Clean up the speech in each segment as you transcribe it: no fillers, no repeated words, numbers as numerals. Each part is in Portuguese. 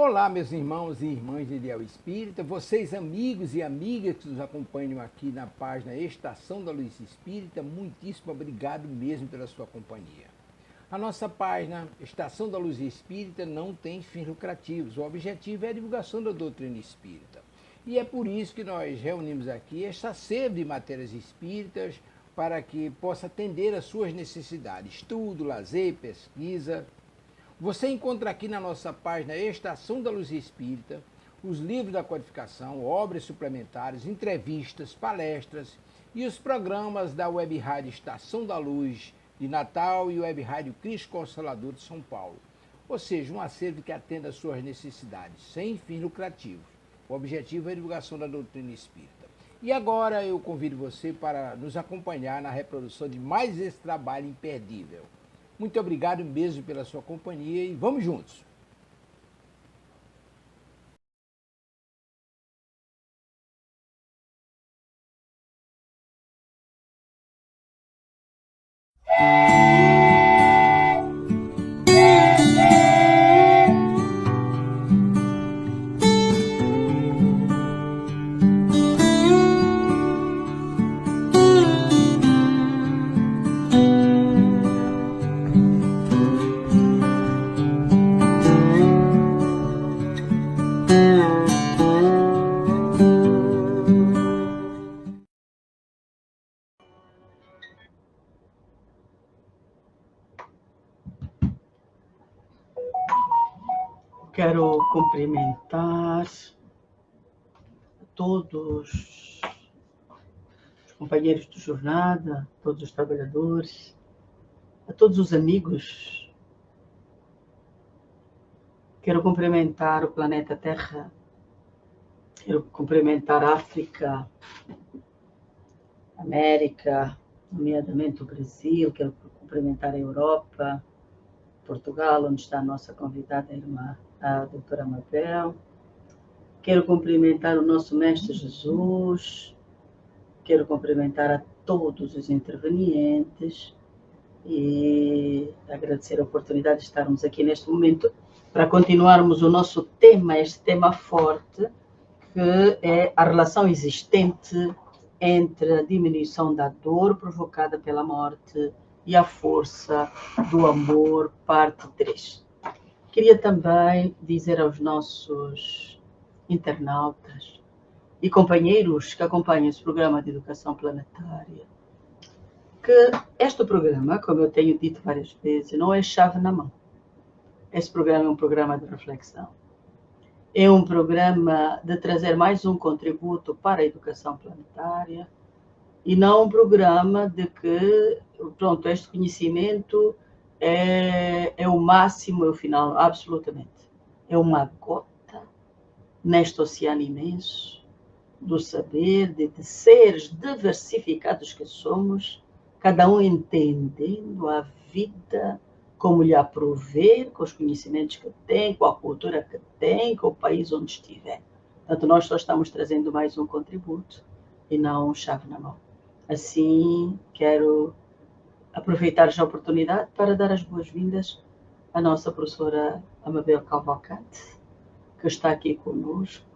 Olá, meus irmãos e irmãs de Ideal Espírita, vocês amigos e amigas que nos acompanham aqui na página Estação da Luz Espírita, muitíssimo obrigado mesmo pela sua companhia. A nossa página Estação da Luz Espírita não tem fins lucrativos, o objetivo é a divulgação da doutrina espírita. E é por isso que nós reunimos aqui esta sede de matérias espíritas para que possa atender às suas necessidades, estudo, lazer, pesquisa. Você encontra aqui na nossa página Estação da Luz Espírita os livros da codificação, obras suplementares, entrevistas, palestras e os programas da Web Rádio Estação da Luz de Natal e Web Rádio Cristo Consolador de São Paulo. Ou seja, um acervo que atenda às suas necessidades, sem fins lucrativos. O objetivo é a divulgação da doutrina espírita. E agora eu convido você para nos acompanhar na reprodução de mais esse trabalho imperdível. Muito obrigado mesmo pela sua companhia e vamos juntos! Quero cumprimentar todos os companheiros de jornada, todos os trabalhadores, a todos os amigos. Quero cumprimentar o planeta Terra, quero cumprimentar a África, América, nomeadamente o Brasil, quero cumprimentar a Europa, Portugal, onde está a nossa convidada irmã, a doutora Mabel. Quero cumprimentar o nosso Mestre Jesus, quero cumprimentar a todos os intervenientes e agradecer a oportunidade de estarmos aqui neste momento para continuarmos o nosso tema, este tema forte, que é a relação existente entre a diminuição da dor provocada pela morte e a força do amor, parte 3. Queria também dizer aos nossos internautas e companheiros que acompanham esse programa de educação planetária que este programa, como eu tenho dito várias vezes, não é chave na mão. Este programa é um programa de reflexão. É um programa de trazer mais um contributo para a educação planetária e não um programa de que, pronto, este conhecimento é o máximo, é o final, absolutamente. É uma gota neste oceano imenso do saber, de seres diversificados que somos, cada um entendendo a vida como lhe aprover, com os conhecimentos que tem, com a cultura que tem, com o país onde estiver. Portanto, nós só estamos trazendo mais um contributo e não chave na mão. Assim, quero aproveitar já a oportunidade para dar as boas-vindas à nossa professora Amabel Cavalcante, que está aqui conosco,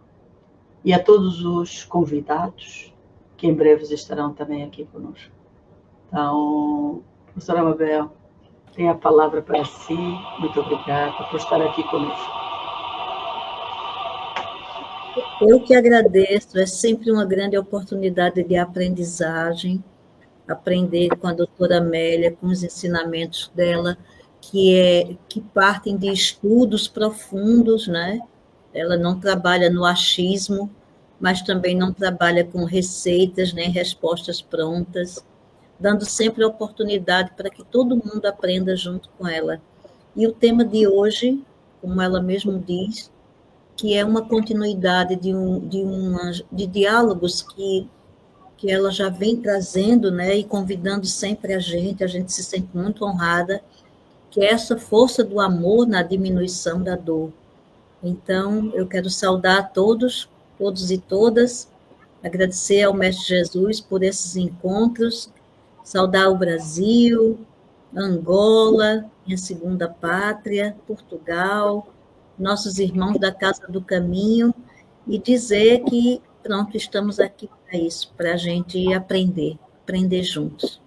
e a todos os convidados, que em breve estarão também aqui conosco. Então, professora Amabel, tem a palavra para si. Muito obrigada por estar aqui conosco. Eu que agradeço, é sempre uma grande oportunidade de aprendizagem, aprender com a doutora Amélia, com os ensinamentos dela, que partem de estudos profundos, né? Ela não trabalha no achismo, mas também não trabalha com receitas nem respostas prontas, dando sempre a oportunidade para que todo mundo aprenda junto com ela. E o tema de hoje, como ela mesmo diz, que é uma continuidade de diálogos que ela já vem trazendo, né, e convidando sempre a gente se sente muito honrada, que é essa força do amor na diminuição da dor. Então, eu quero saudar a todos e todas, agradecer ao Mestre Jesus por esses encontros, saudar o Brasil, Angola, minha segunda pátria, Portugal, nossos irmãos da Casa do Caminho, e dizer que, pronto, estamos aqui para isso, para a gente aprender juntos.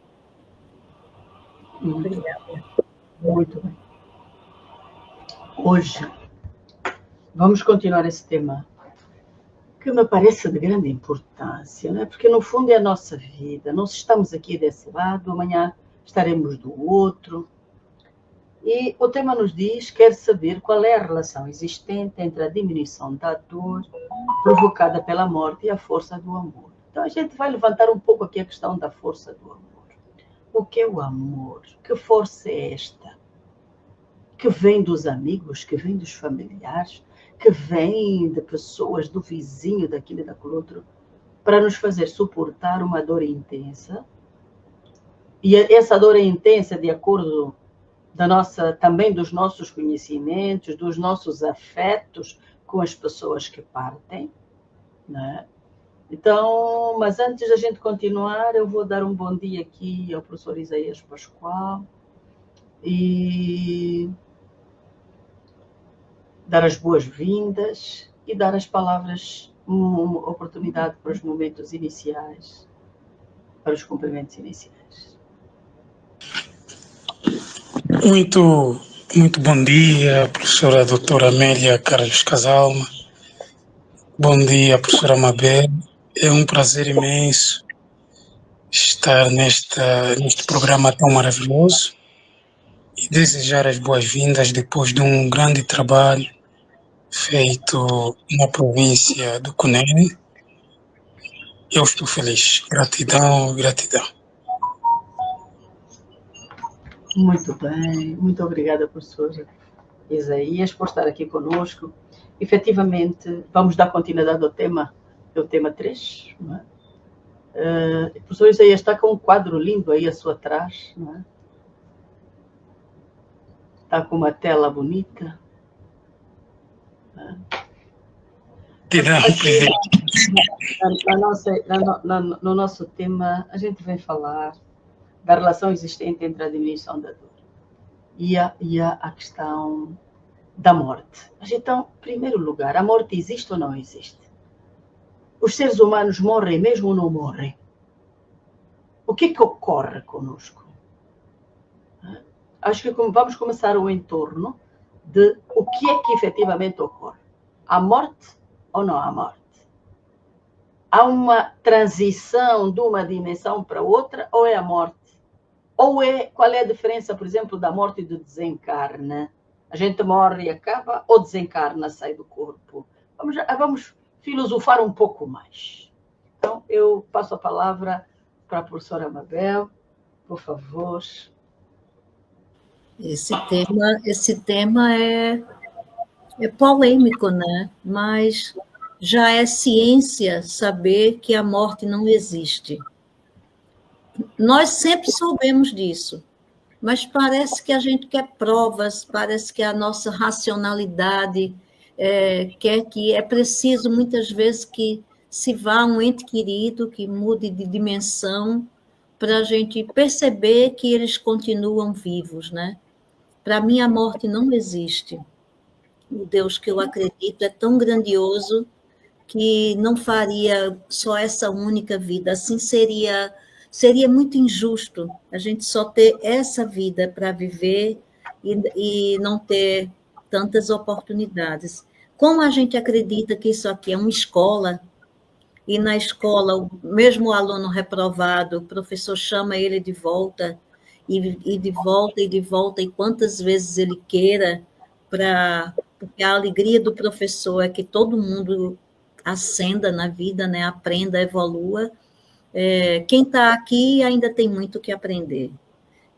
Obrigada. Muito bem. Hoje, vamos continuar esse tema que me parece de grande importância, não é? Porque no fundo é a nossa vida. Nós estamos aqui desse lado, amanhã estaremos do outro. E o tema nos diz, quer saber qual é a relação existente entre a diminuição da dor provocada pela morte e a força do amor. Então a gente vai levantar um pouco aqui a questão da força do amor. O que é o amor? Que força é esta? Que vem dos amigos, que vem dos familiares, que vem de pessoas, do vizinho, daquilo e daquele outro, para nos fazer suportar uma dor intensa. E essa dor é intensa de acordo também dos nossos conhecimentos, dos nossos afetos com as pessoas que partem, né? Então, mas antes da gente continuar, eu vou dar um bom dia aqui ao professor Isaías Pascoal e dar as boas-vindas e dar as palavras, uma oportunidade para os momentos iniciais, para os cumprimentos iniciais. Muito bom dia, professora doutora Amélia Carlos Casalma. Bom dia, professora Mabel. É um prazer imenso estar neste programa tão maravilhoso e desejar as boas-vindas depois de um grande trabalho feito na província do Cunene. Eu estou feliz. Gratidão, gratidão. Muito bem, muito obrigada, professor Isaías, por estar aqui conosco. Efetivamente, vamos dar continuidade ao tema, é o tema 3, não é? O professor Isaías está com um quadro lindo aí à sua atrás, não é? Está com uma tela bonita. No nosso tema, a gente vai falar da relação existente entre a diminuição da dor e a questão da morte. Mas então, em primeiro lugar, a morte existe ou não existe? Os seres humanos morrem mesmo ou não morrem? O que é que ocorre conosco? Acho que vamos começar o entorno de o que é que efetivamente ocorre. Há morte ou não há morte? Há uma transição de uma dimensão para outra ou é a morte? Qual é a diferença, por exemplo, da morte e do desencarne? A gente morre e acaba ou desencarna, sai do corpo? Vamos filosofar um pouco mais. Então, eu passo a palavra para a professora Mabel, por favor. Esse tema é polêmico, né? Mas já é ciência saber que a morte não existe. Nós sempre soubemos disso, mas parece que a gente quer provas, parece que a nossa racionalidade quer que é preciso, muitas vezes, que se vá um ente querido, que mude de dimensão, para a gente perceber que eles continuam vivos, né? Para mim, a morte não existe. O Deus que eu acredito é tão grandioso que não faria só essa única vida. Assim seria muito injusto a gente só ter essa vida para viver e não ter tantas oportunidades. Como a gente acredita que isso aqui é uma escola, e na escola, mesmo o aluno reprovado, o professor chama ele de volta, e de volta, e de volta, e quantas vezes ele queira, porque a alegria do professor é que todo mundo ascenda na vida, né? Aprenda, evolua. Quem está aqui ainda tem muito que aprender,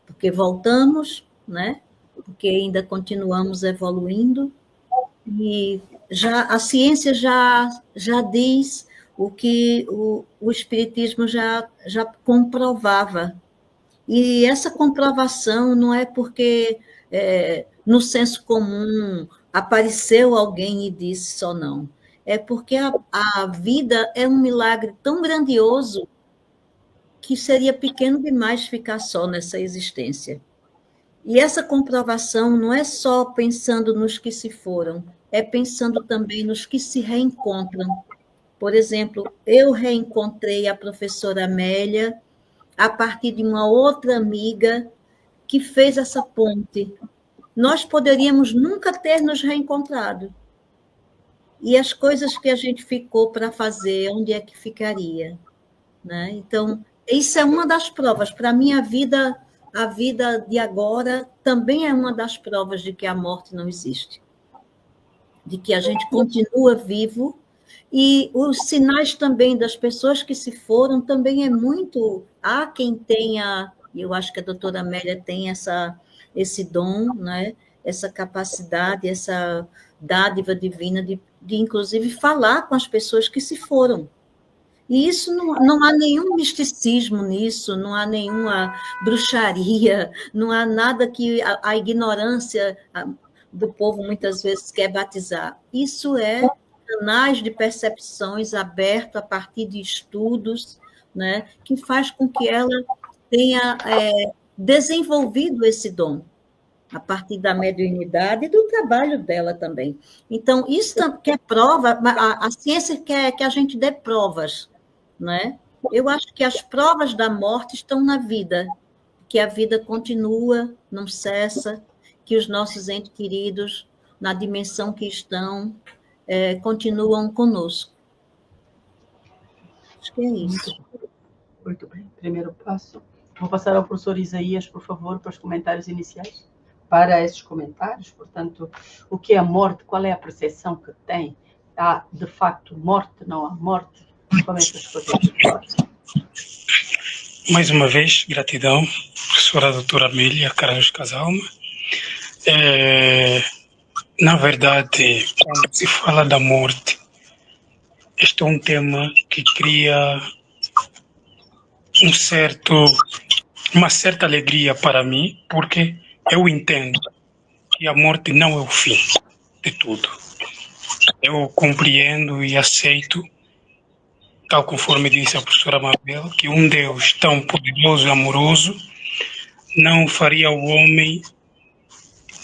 porque voltamos, né? Porque ainda continuamos evoluindo, e a ciência já diz o que o Espiritismo já comprovava. E essa comprovação não é porque no senso comum apareceu alguém e disse só não. É porque a vida é um milagre tão grandioso que seria pequeno demais ficar só nessa existência. E essa comprovação não é só pensando nos que se foram, é pensando também nos que se reencontram. Por exemplo, eu reencontrei a professora Amélia a partir de uma outra amiga que fez essa ponte. Nós poderíamos nunca ter nos reencontrado. E as coisas que a gente ficou para fazer, onde é que ficaria? Né? Então, isso é uma das provas. Para mim, a vida de agora também é uma das provas de que a morte não existe, de que a gente continua vivo, e os sinais também das pessoas que se foram também é muito... Há quem tenha, e eu acho que a doutora Amélia tem esse dom, né? Essa capacidade, essa dádiva divina de inclusive, falar com as pessoas que se foram. E isso não há nenhum misticismo nisso, não há nenhuma bruxaria, não há nada que a ignorância do povo muitas vezes quer batizar. Isso é canais de percepções abertos a partir de estudos, né, que faz com que ela tenha desenvolvido esse dom, a partir da mediunidade e do trabalho dela também. Então, isso que é prova, a ciência quer que a gente dê provas, né? Eu acho que as provas da morte estão na vida, que a vida continua, não cessa, que os nossos entes queridos, na dimensão que estão, continuam conosco. Acho que é isso. Muito bem. Primeiro passo. Vou passar ao professor Isaías, por favor, para os comentários iniciais. Para esses comentários, portanto, o que é a morte? Qual é a percepção que tem? Há, de facto, morte? Não há morte? Como é que as coisas se... Mais uma vez, gratidão, professora doutora Amélia Carlos Casalma. Na verdade, quando se fala da morte, este é um tema que cria uma certa alegria para mim, porque eu entendo que a morte não é o fim de tudo. Eu compreendo e aceito, tal conforme disse a professora Mabel, que um Deus tão poderoso e amoroso não faria o homem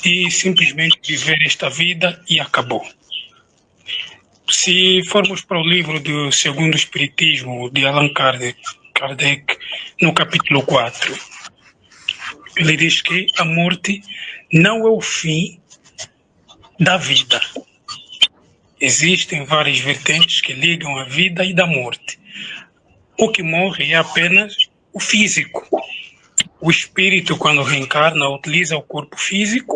e simplesmente viver esta vida e acabou. Se formos para o livro do Segundo Espiritismo, de Allan Kardec, no capítulo 4, ele diz que a morte não é o fim da vida. Existem várias vertentes que ligam a vida e da morte. O que morre é apenas o físico. O espírito, quando reencarna, utiliza o corpo físico,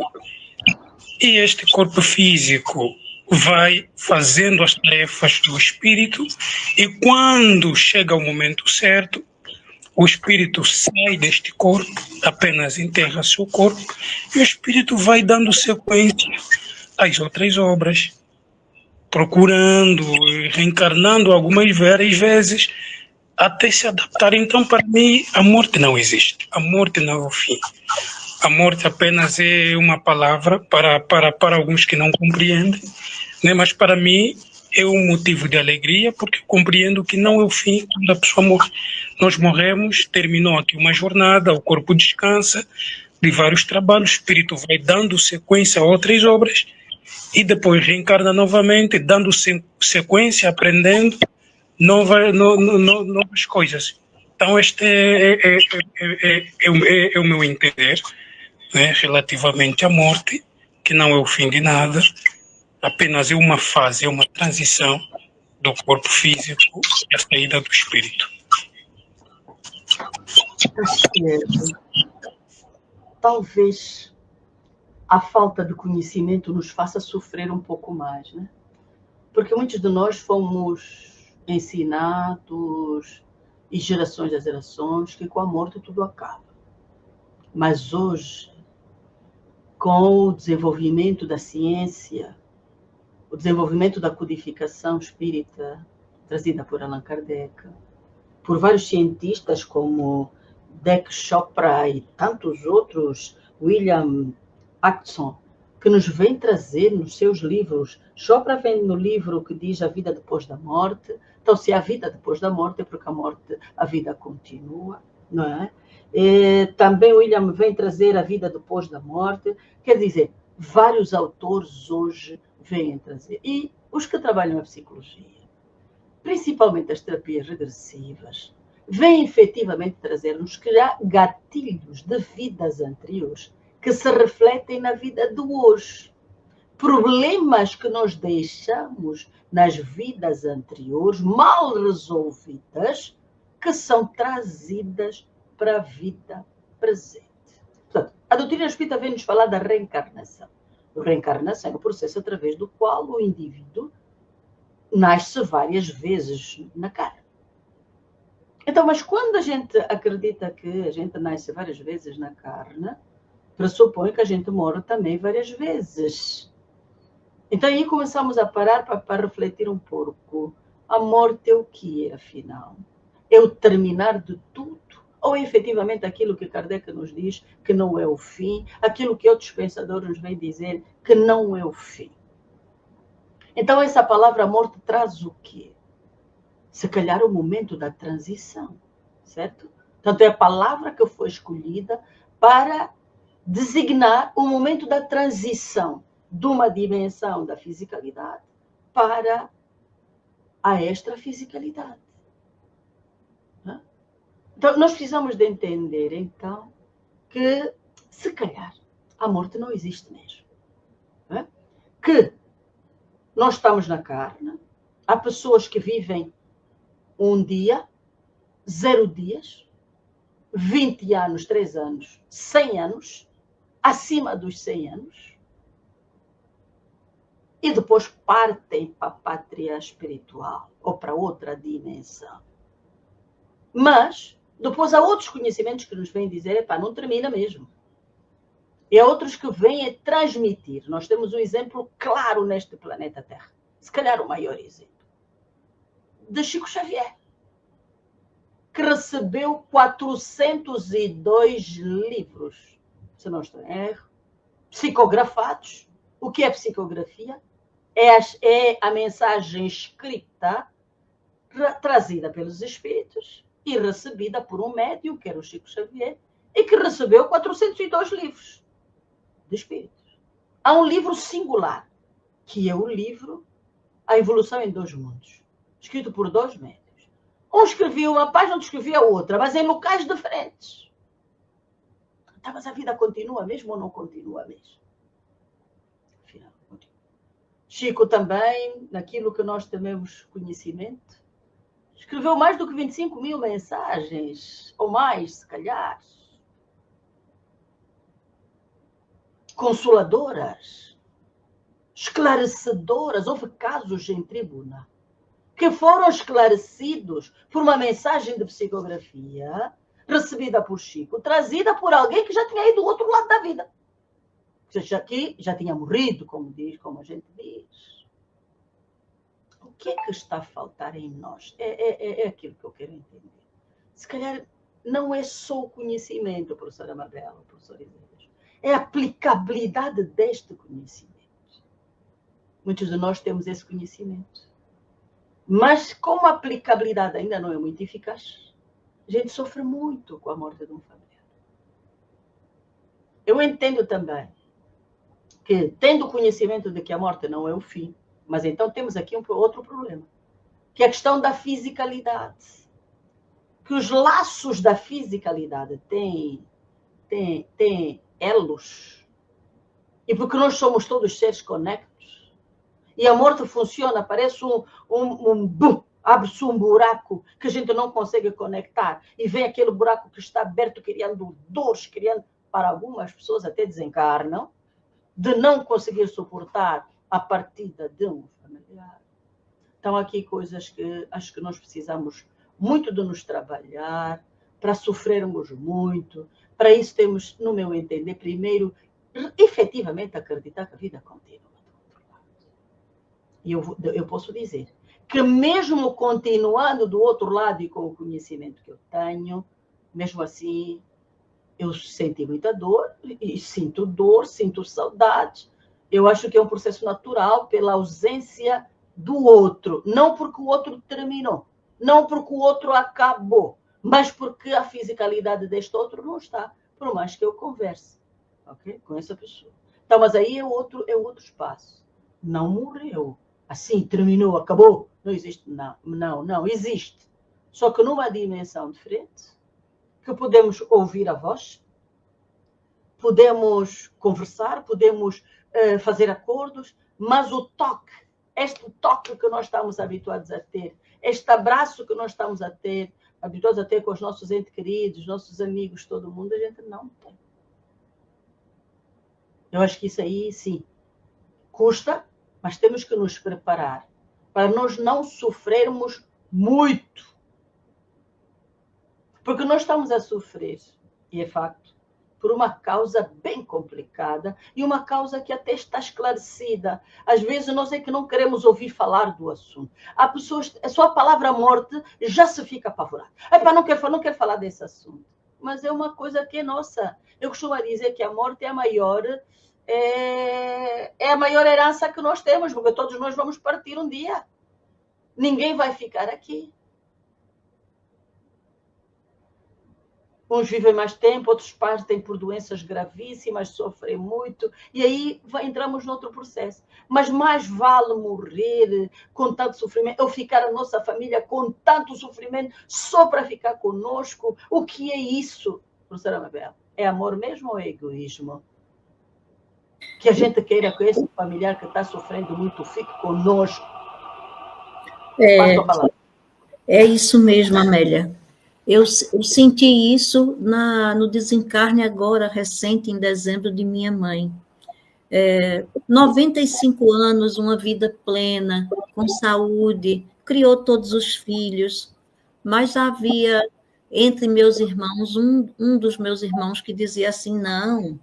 e este corpo físico vai fazendo as tarefas do espírito, e quando chega o momento certo, o espírito sai deste corpo, apenas enterra seu corpo, e o espírito vai dando sequência às outras obras, procurando, reencarnando algumas várias vezes, até se adaptar. Então, para mim, a morte não existe. A morte não é o fim. A morte apenas é uma palavra para alguns que não compreendem, né? Mas para mim é um motivo de alegria, porque eu compreendo que não é o fim quando a pessoa morre. Nós morremos, terminou aqui uma jornada, o corpo descansa de vários trabalhos, o espírito vai dando sequência a outras obras e depois reencarna novamente, dando sequência, aprendendo novas coisas. Então este é o meu entender, né, relativamente à morte, que não é o fim de nada, apenas é uma fase, é uma transição do corpo físico e a saída do espírito. Talvez a falta de conhecimento nos faça sofrer um pouco mais, né? Porque muitos de nós fomos ensinados, e gerações a gerações, que com a morte tudo acaba. Mas hoje, com o desenvolvimento da ciência, o desenvolvimento da codificação espírita, trazida por Allan Kardec, por vários cientistas como Deepak Chopra e tantos outros, William Atkinson, que nos vem trazer nos seus livros. Chopra vem no livro que diz a vida depois da morte. Então, se há vida depois da morte, é porque a vida continua, não é? Também William vem trazer a vida depois da morte. Quer dizer, vários autores hoje vêm trazer. E os que trabalham a psicologia, principalmente as terapias regressivas, vêm efetivamente trazer-nos que há gatilhos de vidas anteriores que se refletem na vida de hoje. Problemas que nós deixamos nas vidas anteriores, mal resolvidas, que são trazidas para a vida presente. Portanto, a doutrina espírita vem nos falar da reencarnação. A reencarnação é o processo através do qual o indivíduo nasce várias vezes na carne. Então, mas quando a gente acredita que a gente nasce várias vezes na carne, pressupõe que a gente morre também várias vezes. Então aí começamos a parar para refletir um pouco. A morte é o que é, afinal? É o terminar de tudo? Ou é efetivamente aquilo que Kardec nos diz que não é o fim? Aquilo que outros pensadores nos vêm dizer que não é o fim? Então essa palavra morte traz o quê? Se calhar o momento da transição, certo? Portanto, é a palavra que foi escolhida para designar o momento da transição de uma dimensão da fisicalidade para a extrafisicalidade. Então, nós precisamos de entender, então, que, se calhar, a morte não existe mesmo. Que nós estamos na carne, há pessoas que vivem um dia, 0 dias, 20 anos, 3 anos, 100 anos, acima dos 100 anos, e depois partem para a pátria espiritual ou para outra dimensão. Mas depois há outros conhecimentos que nos vêm dizer, não termina mesmo. E há outros que vêm transmitir. Nós temos um exemplo claro neste planeta Terra, se calhar o maior exemplo, de Chico Xavier, que recebeu 402 livros, se não estou em erro, psicografados. O que é psicografia? É a mensagem escrita, trazida pelos espíritos e recebida por um médium, que era o Chico Xavier, e que recebeu 402 livros de espíritos. Há um livro singular, que é o livro A Evolução em 2 Mundos, escrito por 2 médiuns. Um escrevia uma página, outro escrevia outra, mas em locais diferentes. Então, mas a vida continua mesmo ou não continua mesmo? Afinal, continua. Chico também, naquilo que nós tememos conhecimento, escreveu mais do que 25 mil mensagens, ou mais, se calhar. Consoladoras, esclarecedoras. Houve casos em tribunal que foram esclarecidos por uma mensagem de psicografia recebida por Chico, trazida por alguém que já tinha ido do outro lado da vida. Ou seja, que já tinha morrido, como a gente diz. O que é que está a faltar em nós? É aquilo que eu quero entender. Se calhar não é só o conhecimento, professora Mabel, professora Isaías. É a aplicabilidade deste conhecimento. Muitos de nós temos esse conhecimento. Mas como a aplicabilidade ainda não é muito eficaz, a gente sofre muito com a morte de um familiar. Eu entendo também que, tendo conhecimento de que a morte não é o fim, mas então temos aqui outro problema, que é a questão da fisicalidade. Que os laços da fisicalidade têm elos. E porque nós somos todos seres conectos, e a morte funciona, parece abre-se um buraco que a gente não consegue conectar, e vem aquele buraco que está aberto, criando dores, para algumas pessoas até desencarnam, de não conseguir suportar a partida de um familiar. Então, aqui coisas que acho que nós precisamos muito de nos trabalhar, para sofrermos muito. Para isso temos, no meu entender, primeiro, efetivamente acreditar que a vida continua. E eu posso dizer que mesmo continuando do outro lado e com o conhecimento que eu tenho, mesmo assim, eu senti muita dor, e sinto saudade. Eu acho que é um processo natural pela ausência do outro, não porque o outro terminou, não porque o outro acabou, mas porque a fisicalidade deste outro não está, por mais que eu converse, ok, com essa pessoa. Então, mas aí é outro espaço. Não morreu. Assim, terminou, acabou. Não existe. Não existe. Só que numa dimensão diferente, que podemos ouvir a voz, podemos conversar, podemos fazer acordos, mas o toque, este toque que nós estamos habituados a ter, este abraço que nós estamos habituados a ter com os nossos entes queridos, nossos amigos, todo mundo, a gente não tem. Eu acho que isso aí, sim, custa, mas temos que nos preparar para nós não sofrermos muito. Porque nós estamos a sofrer, e é facto, por uma causa bem complicada e uma causa que até está esclarecida. Às vezes nós é que não queremos ouvir falar do assunto. Há pessoas, só a palavra morte já se fica apavorada. Não quero falar desse assunto. Mas é uma coisa que é nossa. Eu costumo dizer que a morte é a maior herança que nós temos, porque todos nós vamos partir um dia. Ninguém vai ficar aqui. Uns vivem mais tempo, outros partem por doenças gravíssimas, sofrem muito, e aí entramos noutro processo. Mas mais vale morrer com tanto sofrimento, ou ficar a nossa família com tanto sofrimento só para ficar conosco. O que é isso, professora Mabel? É amor mesmo ou é egoísmo? Que a gente queira que esse familiar que está sofrendo muito fique conosco. Passo a palavra. É isso mesmo, Amélia. Eu senti isso no desencarne agora, recente, em dezembro, de minha mãe. 95 anos, uma vida plena, com saúde, criou todos os filhos, mas havia entre meus irmãos, um dos meus irmãos que dizia assim, não.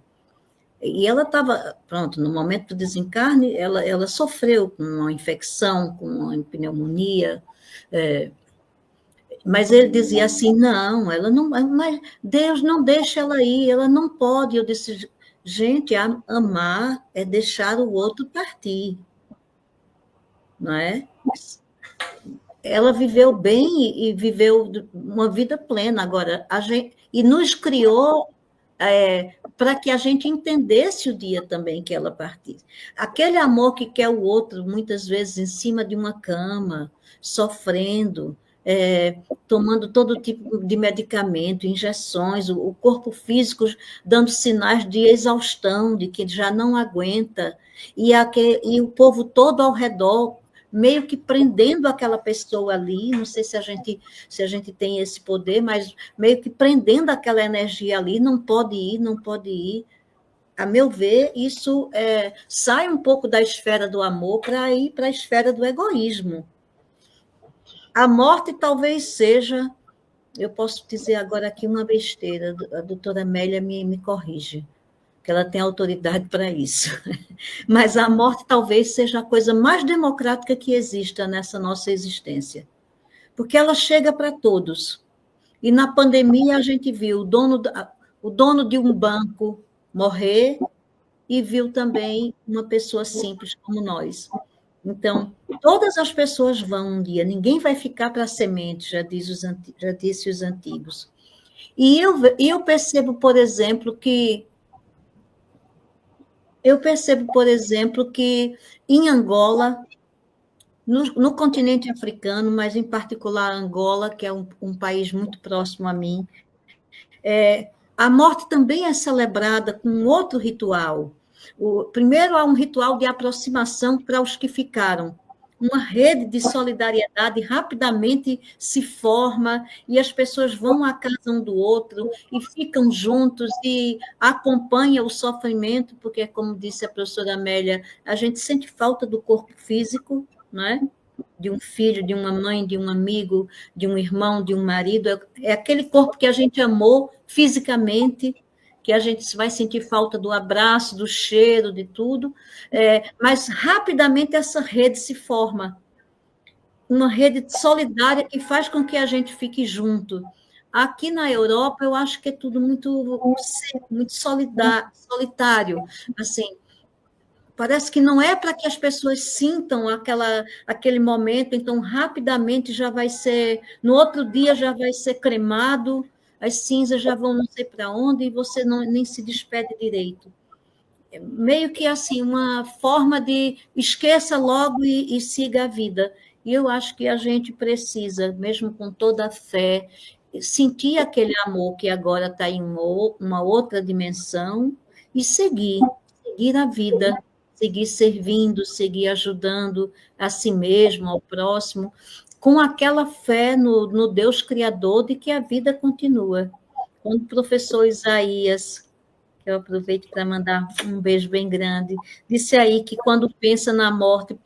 E ela estava, pronto, no momento do desencarne, ela sofreu com uma infecção, com uma pneumonia, mas ele dizia assim, não, ela não, mas Deus não deixa ela ir, ela não pode. Eu disse, gente, amar é deixar o outro partir, não é? Ela viveu bem e viveu uma vida plena. Agora, e nos criou para que a gente entendesse o dia também que ela partisse. Aquele amor que quer o outro, muitas vezes em cima de uma cama, sofrendo, tomando todo tipo de medicamento, injeções, o corpo físico dando sinais de exaustão, de que já não aguenta, e o povo todo ao redor, meio que prendendo aquela pessoa ali, não sei se a gente tem esse poder, mas meio que prendendo aquela energia ali, não pode ir, não pode ir. A meu ver, isso sai um pouco da esfera do amor para ir para a esfera do egoísmo. A morte talvez seja, eu posso dizer agora aqui uma besteira, a doutora Amélia me corrige, que ela tem autoridade para isso. Mas a morte talvez seja a coisa mais democrática que exista nessa nossa existência, porque ela chega para todos. E na pandemia a gente viu o dono de um banco morrer e viu também uma pessoa simples como nós. Então, todas as pessoas vão um dia, ninguém vai ficar para a semente, já disse os antigos. E eu percebo, por exemplo, que em Angola, no continente africano, mas em particular Angola, que é um país muito próximo a mim, a morte também é celebrada com outro ritual. Primeiro, há um ritual de aproximação para os que ficaram. Uma rede de solidariedade rapidamente se forma e as pessoas vão à casa um do outro e ficam juntos e acompanham o sofrimento, porque, como disse a professora Amélia, a gente sente falta do corpo físico, não é? De um filho, de uma mãe, de um amigo, de um irmão, de um marido. É aquele corpo que a gente amou fisicamente, que a gente vai sentir falta do abraço, do cheiro, de tudo, mas rapidamente essa rede se forma, uma rede solidária que faz com que a gente fique junto. Aqui na Europa, eu acho que é tudo muito solitário, assim, Parece que não é para que as pessoas sintam aquele momento, então rapidamente já vai ser, no outro dia já vai ser cremado, as cinzas já vão não sei para onde e você nem se despede direito. Meio que assim, uma forma de esqueça logo e siga a vida. E eu acho que a gente precisa, mesmo com toda a fé, sentir aquele amor que agora está em uma outra dimensão e seguir a vida, seguir servindo, seguir ajudando a si mesmo, ao próximo, com aquela fé no Deus Criador de que a vida continua. Quando o professor Isaías, que eu aproveito para mandar um beijo bem grande, disse aí que quando pensa na morte,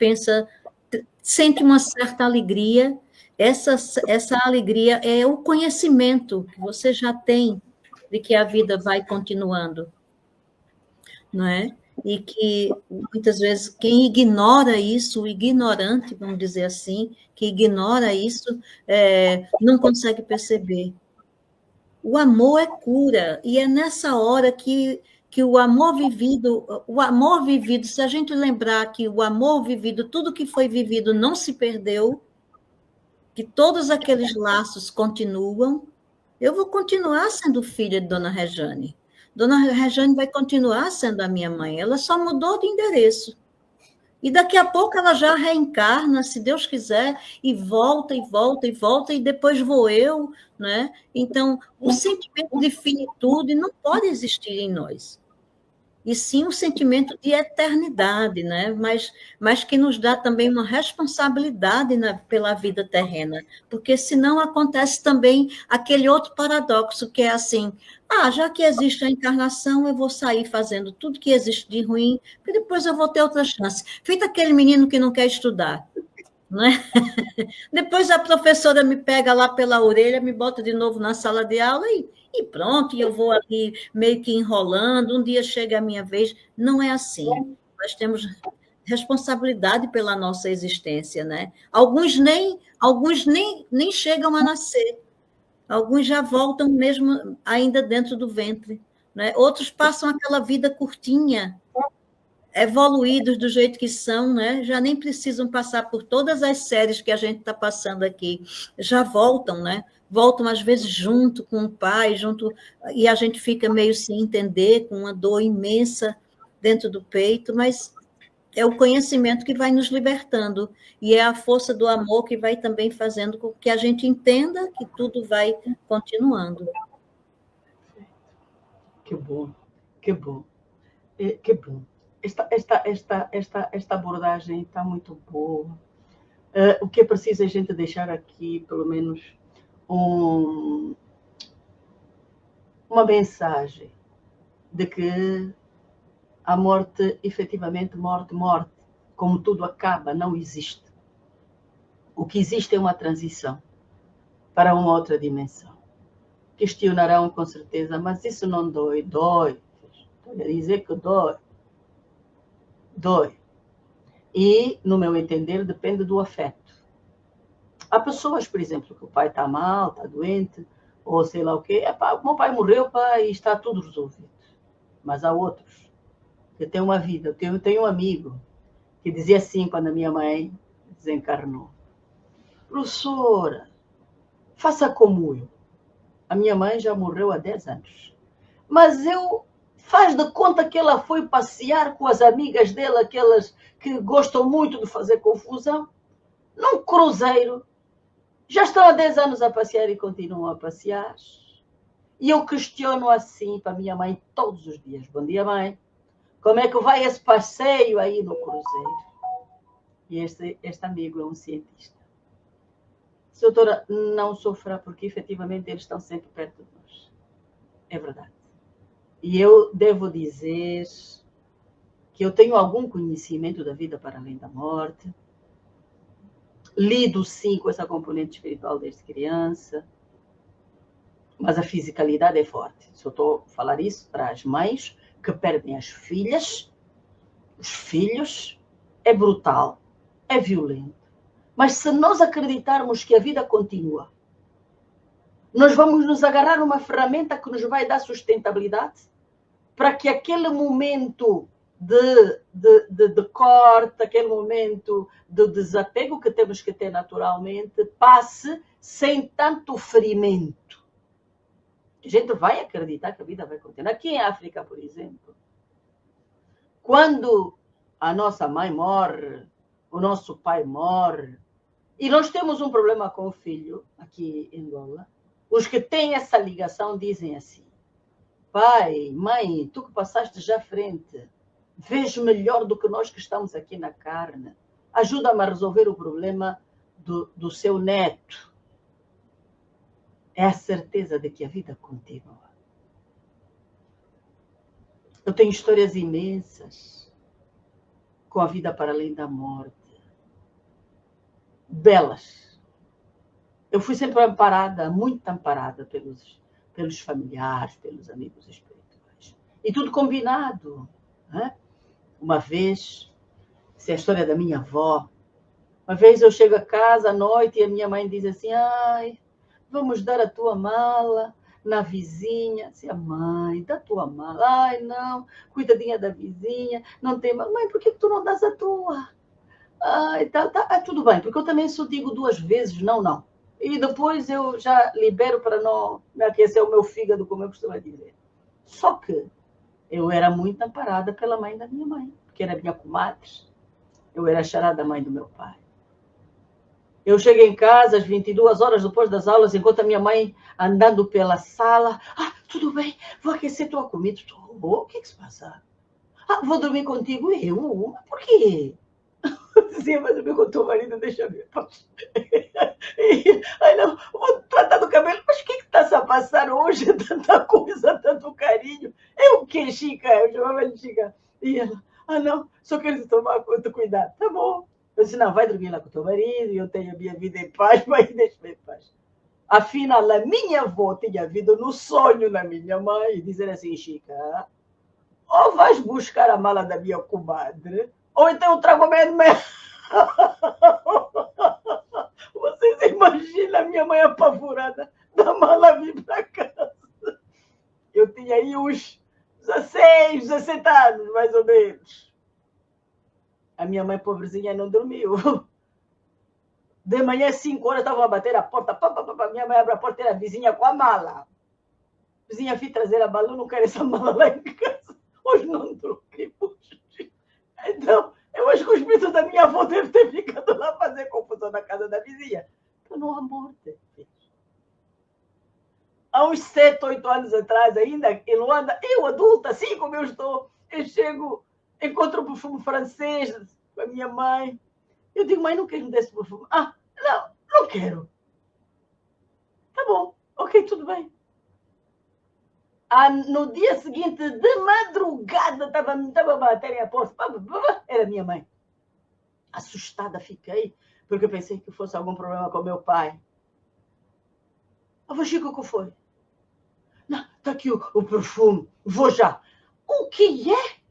sente uma certa alegria. Essa alegria é o conhecimento que você já tem de que a vida vai continuando, não é? E que muitas vezes quem ignora isso, o ignorante, vamos dizer assim, que ignora isso, não consegue perceber. O amor é cura, e é nessa hora que o amor vivido, se a gente lembrar que o amor vivido, tudo que foi vivido não se perdeu, que todos aqueles laços continuam, eu vou continuar sendo filha de Dona Rejane. Dona Rejane vai continuar sendo a minha mãe, ela só mudou de endereço. E daqui a pouco ela já reencarna, se Deus quiser, e volta, e volta, e volta, e depois vou eu, né? Então, o sentimento de finitude não pode existir em nós. E sim um sentimento de eternidade, né? Mas que nos dá também uma responsabilidade pela vida terrena, porque senão acontece também aquele outro paradoxo, que é assim, já que existe a encarnação, eu vou sair fazendo tudo que existe de ruim, porque depois eu vou ter outra chance. Feito aquele menino que não quer estudar, né? Depois a professora me pega lá pela orelha, me bota de novo na sala de aula e pronto, e eu vou ali meio que enrolando, um dia chega a minha vez. Não é assim. Nós temos responsabilidade pela nossa existência, né? Alguns nem chegam a nascer. Alguns já voltam mesmo ainda dentro do ventre, né? Outros passam aquela vida curtinha, evoluídos do jeito que são, né? Já nem precisam passar por todas as séries que a gente está passando aqui, já voltam, né? Voltam às vezes junto com o pai, e a gente fica meio sem entender, com uma dor imensa dentro do peito, mas é o conhecimento que vai nos libertando, e é a força do amor que vai também fazendo com que a gente entenda que tudo vai continuando. Que bom, que bom, que bom. Esta abordagem está muito boa. O que é preciso a gente deixar aqui, pelo menos, uma mensagem de que a morte, efetivamente, morte, como tudo acaba, não existe. O que existe é uma transição para uma outra dimensão. Questionarão com certeza, mas isso não dói? Dói. Estou a dizer que dói. Dói. E, no meu entender, depende do afeto. Há pessoas, por exemplo, que o pai está mal, está doente, ou sei lá o quê. O meu pai morreu, pai, e está tudo resolvido. Mas há outros que têm uma vida. Eu tenho um amigo que dizia assim quando a minha mãe desencarnou: professora, faça como eu. A minha mãe já morreu há 10 anos. Mas faz de conta que ela foi passear com as amigas dela, aquelas que gostam muito de fazer confusão, num cruzeiro. Já estão há 10 anos a passear e continuam a passear. E eu questiono assim para a minha mãe todos os dias: bom dia, mãe, como é que vai esse passeio aí no cruzeiro? E este amigo é um cientista. Doutora, não sofra, porque efetivamente eles estão sempre perto de nós. É verdade. E eu devo dizer que eu tenho algum conhecimento da vida para além da morte. Lido, sim, com essa componente espiritual desde criança. Mas a fisicalidade é forte. Se eu estou a falar isso para as mães que perdem as filhas, os filhos, é brutal, é violento. Mas se nós acreditarmos que a vida continua, nós vamos nos agarrar a uma ferramenta que nos vai dar sustentabilidade para que aquele momento de corte, aquele momento do desapego que temos que ter naturalmente, passe sem tanto ferimento. A gente vai acreditar que a vida vai continuar. Aqui em África, por exemplo, quando a nossa mãe morre, o nosso pai morre, e nós temos um problema com o filho, aqui em Angola, os que têm essa ligação dizem assim: pai, mãe, tu que passaste já à frente, vês melhor do que nós que estamos aqui na carne, ajuda-me a resolver o problema do seu neto. É a certeza de que a vida continua. Eu tenho histórias imensas com a vida para além da morte. Belas. Eu fui sempre amparada, muito amparada pelos familiares, pelos amigos espirituais. E tudo combinado. Né? Uma vez, essa é a história da minha avó. Uma vez eu chego a casa à noite e a minha mãe diz assim: ai, vamos dar a tua mala na vizinha. Assim, a mãe, dá a tua mala. Ai, não, cuidadinha da vizinha, não tem mala. Mãe, por que tu não das a tua? Ai, tudo bem, porque eu também só digo 2 vezes, não. E depois eu já libero para não me aquecer o meu fígado, como eu costumo dizer. Só que eu era muito amparada pela mãe da minha mãe, que era minha comadre. Eu era a charada da mãe do meu pai. Eu cheguei em casa às 22 horas depois das aulas, enquanto a minha mãe andando pela sala. Ah, tudo bem, vou aquecer tua comida. O que se passa? Ah, vou dormir contigo. Eu? Por quê? Dizia, mas dormir com o teu marido, deixa ver. Ai, não, vou tratar do cabelo. Mas o que está-se a passar hoje? Tanta coisa, tanto carinho. É o quê, Chica? Eu chamava de Chica. E ela, não, só quero tomar conta, cuidado. Tá bom. Eu disse, não, vai dormir lá com o teu marido, e eu tenho a minha vida em paz, mas deixa-me em paz. Afinal, a minha avó tinha vindo no sonho na minha mãe e dizer assim: Chica, ou vais buscar a mala da minha comadre, ou então eu trago a minha... Vocês imaginam a minha mãe apavorada da mala vir para casa. Eu tinha aí uns 16, 17 anos, mais ou menos. A minha mãe, pobrezinha, não dormiu. De manhã, 5 horas, estavam a bater a porta. Minha mãe abre a porta, era a vizinha com a mala. A vizinha, fui trazer a mala, eu não quero essa mala lá em casa. Hoje não dormimos. Então, eu acho que o espírito da minha avó deve ter ficado lá fazer confusão na casa da vizinha. Então, não há morte. Há uns 7, 8 anos atrás, ainda, em Luanda, eu adulta, assim como eu estou, eu chego... Encontro o perfume francês com a minha mãe. Eu digo, mãe, não queres me dar esse perfume? Não quero. Tá bom, ok, tudo bem. No dia seguinte, de madrugada, estava a bater a porta. Era minha mãe. Assustada fiquei, porque eu pensei que fosse algum problema com meu pai. Chico, o que foi? Não, está aqui o perfume, vou já. O que é?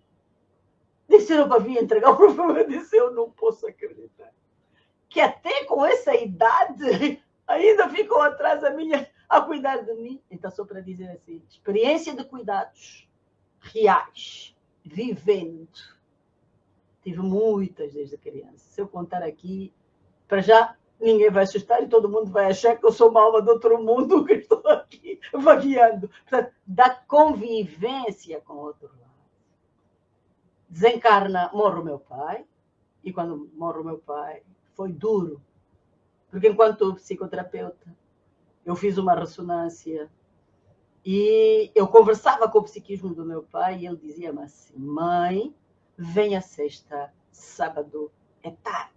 Disseram para vir entregar o perfume. Eu disse, eu não posso acreditar. Que até com essa idade ainda ficou atrás a cuidar de mim. Então, só para dizer assim, experiência de cuidados reais, vivendo. Tive muitas desde criança. Se eu contar aqui, para já ninguém vai assustar e todo mundo vai achar que eu sou uma alma do outro mundo que estou aqui vagueando. Portanto, da convivência com o outro lado. Desencarna, morre o meu pai, e quando morre o meu pai, foi duro, porque enquanto psicoterapeuta, eu fiz uma ressonância e eu conversava com o psiquismo do meu pai e ele dizia-me assim, mãe, vem a sexta, sábado é tarde.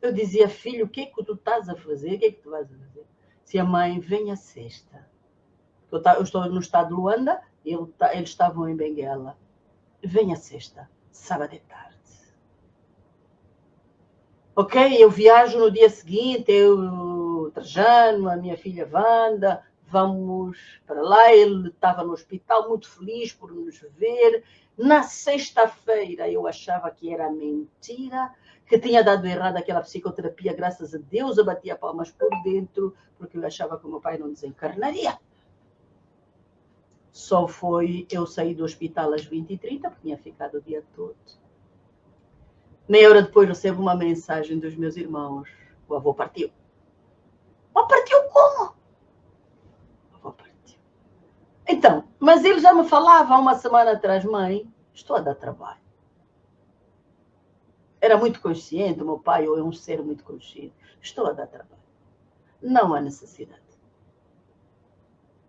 Eu dizia, filho, o que é que tu estás a fazer? O que é que tu vais a fazer? Dizia, mãe, vem a sexta. Eu estou no estado de Luanda, eles estavam em Benguela. Vem a sexta, sábado é tarde. Ok, eu viajo no dia seguinte, eu, Trajano, a minha filha Wanda, vamos para lá. Ele estava no hospital muito feliz por nos ver. Na sexta-feira eu achava que era mentira, que tinha dado errado aquela psicoterapia, graças a Deus, eu batia palmas por dentro, porque eu achava que o meu pai não desencarnaria. Só foi eu sair do hospital às 20h30, porque tinha ficado o dia todo. Meia hora depois recebo uma mensagem dos meus irmãos. O avô partiu. O avô partiu como? O avô partiu. Então, mas ele já me falava há uma semana atrás, mãe, estou a dar trabalho. Era muito consciente, o meu pai é um ser muito consciente. Estou a dar trabalho. Não há necessidade.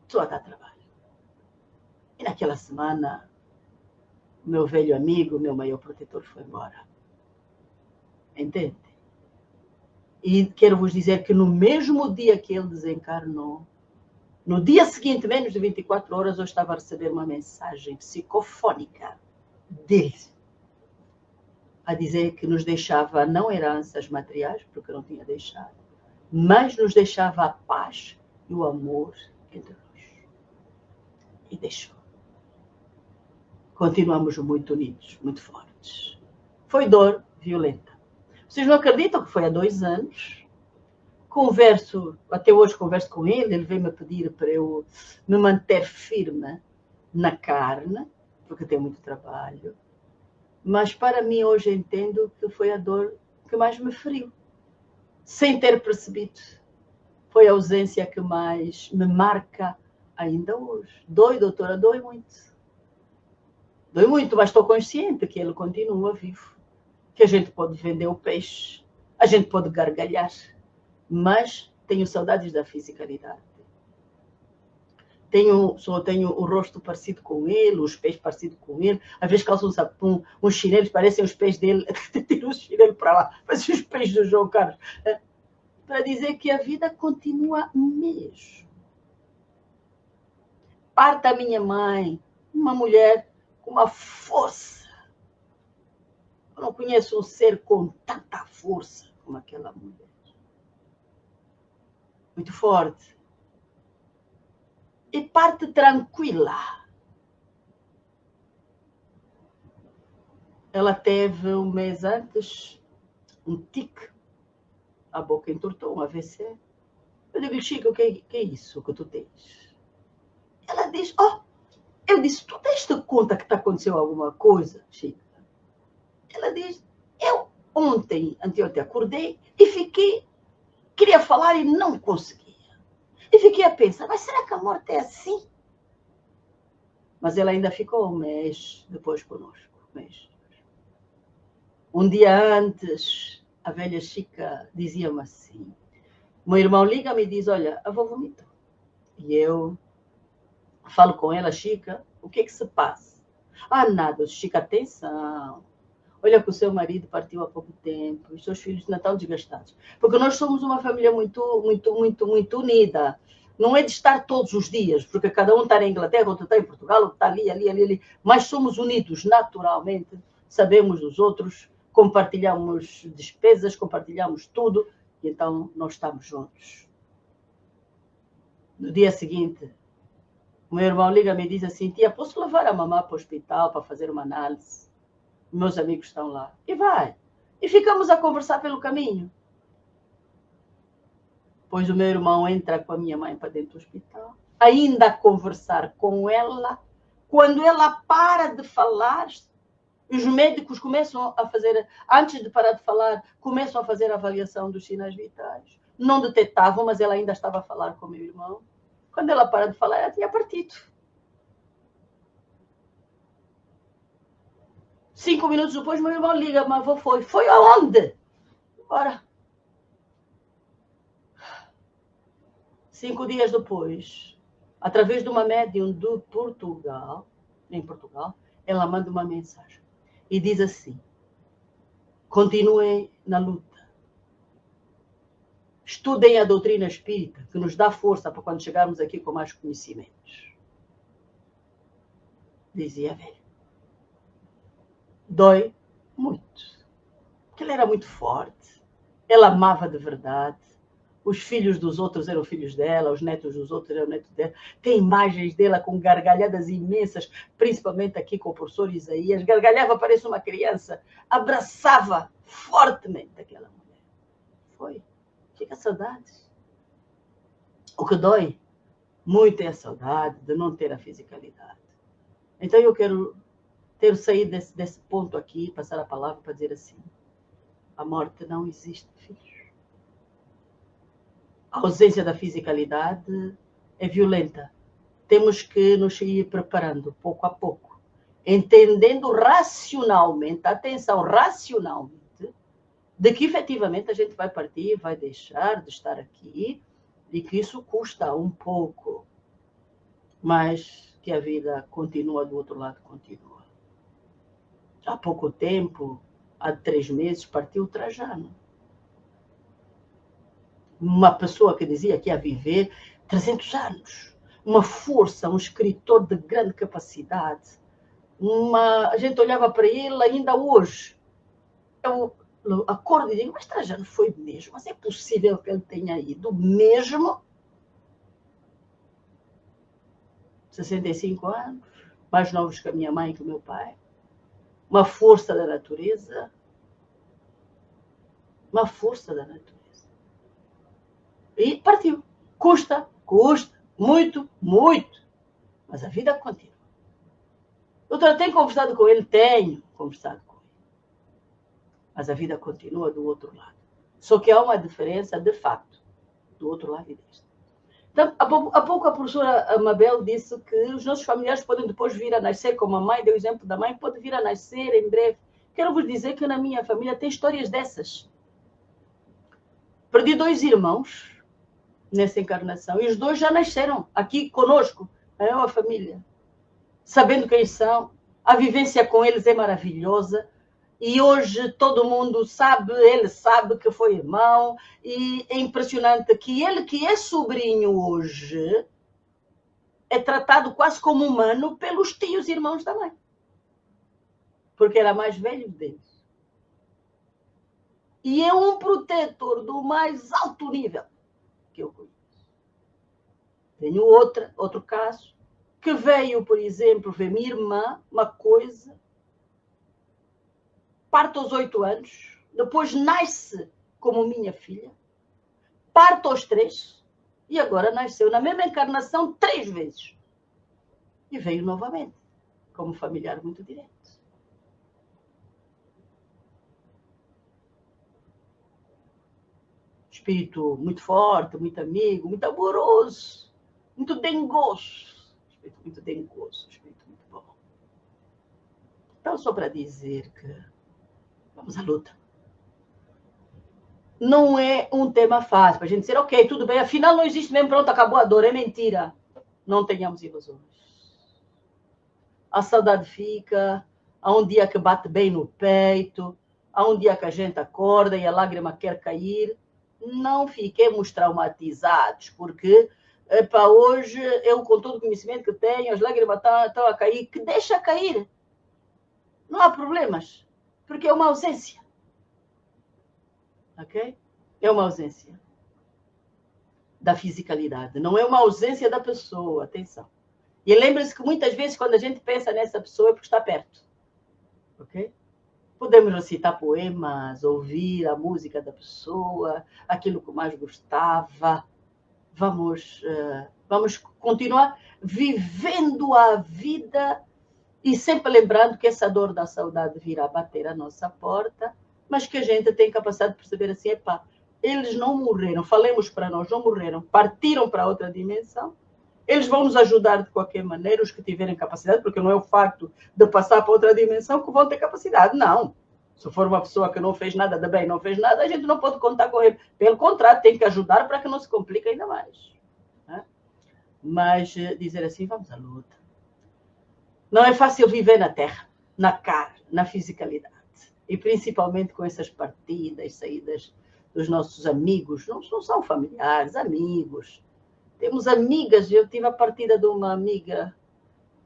Estou a dar trabalho. E naquela semana, meu velho amigo, meu maior protetor, foi embora. Entende? E quero vos dizer que no mesmo dia que ele desencarnou, no dia seguinte, menos de 24 horas, eu estava a receber uma mensagem psicofónica dele, a dizer que nos deixava não heranças materiais, porque não tinha deixado, mas nos deixava a paz e o amor entre nós. E deixou. Continuamos muito unidos, muito fortes. Foi dor violenta. Vocês não acreditam que foi há 2 anos? Até hoje converso com ele, ele veio-me pedir para eu me manter firme na carne, porque tem muito trabalho. Mas para mim hoje entendo que foi a dor que mais me feriu. Sem ter percebido. Foi a ausência que mais me marca ainda hoje. Dói, doutora, dói muito. Dói muito, mas estou consciente que ele continua vivo. Que a gente pode vender o peixe, a gente pode gargalhar, mas tenho saudades da fisicalidade. Só tenho o rosto parecido com ele, os pés parecidos com ele. Às vezes calço uns chinelos, parecem os pés dele. Tiro os chinelos para lá, parecem os pés do João Carlos. Para dizer que a vida continua mesmo. Parte da minha mãe, uma mulher com uma força. Eu não conheço um ser com tanta força como aquela mulher. Muito forte. E parte tranquila. Ela teve um mês antes um tique. A boca entortou, um AVC. Eu digo, Chica, o que é isso que tu tens? Ela diz, eu disse, tu deste conta que aconteceu alguma coisa, Chica? Ela diz, eu anteontem acordei e queria falar e não conseguia. E fiquei a pensar, mas será que a morte é assim? Mas ela ainda ficou um mês depois conosco. Um dia antes, a velha Chica dizia-me assim, meu irmão liga-me e diz, olha, a avó vomitou. E eu falo com ela, Chica, o que é que se passa? Nada, Chica, atenção. Olha que o seu marido partiu há pouco tempo, os seus filhos ainda estão desgastados. Porque nós somos uma família muito, muito, muito, muito unida. Não é de estar todos os dias, porque cada um está na Inglaterra, outro está em Portugal, outro está ali. Mas somos unidos naturalmente, sabemos dos outros, compartilhamos despesas, compartilhamos tudo, e então nós estamos juntos. No dia seguinte, o meu irmão liga-me e diz assim, tia, posso levar a mamãe para o hospital para fazer uma análise? Meus amigos estão lá. E vai. E ficamos a conversar pelo caminho. Pois o meu irmão entra com a minha mãe para dentro do hospital. Ainda a conversar com ela. Quando ela para de falar, os médicos começam a fazer, antes de parar de falar, começam a fazer a avaliação dos sinais vitais. Não detectavam, mas ela ainda estava a falar com o meu irmão. Quando ela para de falar, ela tinha partido. 5 minutos depois, meu irmão liga, mas avó foi. Foi aonde? Ora. 5 dias depois, através de uma médium do Portugal, em Portugal, ela manda uma mensagem e diz assim, continuem na luta. Estudem a doutrina espírita, que nos dá força para quando chegarmos aqui com mais conhecimentos. Dizia a velha. Dói muito. Porque ela era muito forte. Ela amava de verdade. Os filhos dos outros eram filhos dela, os netos dos outros eram netos dela. Tem imagens dela com gargalhadas imensas, principalmente aqui com o professor Isaías. Gargalhava, parece uma criança. Abraçava fortemente aquela mulher. Fica saudades. O que dói Muito é a saudade de não ter a fisicalidade. Então eu quero sair desse ponto aqui, passar a palavra para dizer assim: a morte não existe, filhos. A ausência da fisicalidade é violenta. Temos que nos ir preparando pouco a pouco, entendendo racionalmente, atenção, racionalmente, de que efetivamente a gente vai partir, vai deixar de estar aqui, e que isso custa um pouco, mas que a vida continua do outro lado, continua. Há pouco tempo, há 3 meses, partiu Trajano. Uma pessoa que dizia que ia viver 300 anos. Uma força, um escritor de grande capacidade. A gente olhava para ele ainda hoje. Eu acordo e digo, mas Trajano foi mesmo? Mas é possível que ele tenha ido mesmo? 65 anos, mais novos que a minha mãe e que o meu pai. Uma força da natureza. Uma força da natureza. E partiu. Custa, muito, muito. Mas a vida continua. Doutora, tem conversado com ele? Tenho conversado com ele. Mas a vida continua do outro lado. Só que há uma diferença, de facto, do outro lado e deste. Então, há pouco a professora Mabel disse que os nossos familiares podem depois vir a nascer, como a mãe deu o exemplo da mãe, pode vir a nascer em breve. Quero vos dizer que na minha família tem histórias dessas. Perdi 2 irmãos nessa encarnação, e os 2 já nasceram aqui conosco, é uma família, sabendo quem são, a vivência com eles é maravilhosa, e hoje todo mundo sabe, ele sabe que foi irmão, e é impressionante que ele, que é sobrinho hoje, é tratado quase como humano pelos tios e irmãos da mãe, porque era mais velho deles. E é um protetor do mais alto nível que eu conheço. Tenho outro caso, que veio, por exemplo, ver minha irmã, uma coisa, parte aos 8 anos, depois nasce como minha filha, parte aos 3, e agora nasceu na mesma encarnação 3 vezes. E veio novamente, como familiar muito direto. Espírito muito forte, muito amigo, muito amoroso, muito dengoso. Espírito muito dengoso, espírito muito bom. Então, só para dizer que vamos à luta. Não é um tema fácil para a gente dizer, ok, tudo bem, afinal não existe mesmo, pronto, acabou a dor, é mentira. Não tenhamos ilusões. A saudade fica, há um dia que bate bem no peito, há um dia que a gente acorda e a lágrima quer cair. Não fiquemos traumatizados, porque para hoje, eu com todo o conhecimento que tenho, as lágrimas estão a cair, que deixa cair. Não há problemas, porque é uma ausência. Ok? É uma ausência da fisicalidade, não é uma ausência da pessoa, atenção. E lembre-se que muitas vezes, quando a gente pensa nessa pessoa, é porque está perto. Ok? Podemos recitar poemas, ouvir a música da pessoa, aquilo que mais gostava. Vamos continuar vivendo a vida e sempre lembrando que essa dor da saudade virá bater a nossa porta, mas que a gente tem capacidade de perceber assim, epá, eles não morreram, falemos para nós, não morreram, partiram para outra dimensão, eles vão nos ajudar de qualquer maneira, os que tiverem capacidade, porque não é o facto de passar para outra dimensão que vão ter capacidade, não. Se for uma pessoa que não fez nada de bem, não fez nada, a gente não pode contar com ele. Pelo contrário, tem que ajudar para que não se complique ainda mais. Né? Mas dizer assim, vamos à luta. Não é fácil viver na terra, na carne, na fisicalidade. E principalmente com essas partidas, saídas dos nossos amigos. Não são familiares, amigos. Temos amigas, eu tive a partida de uma amiga,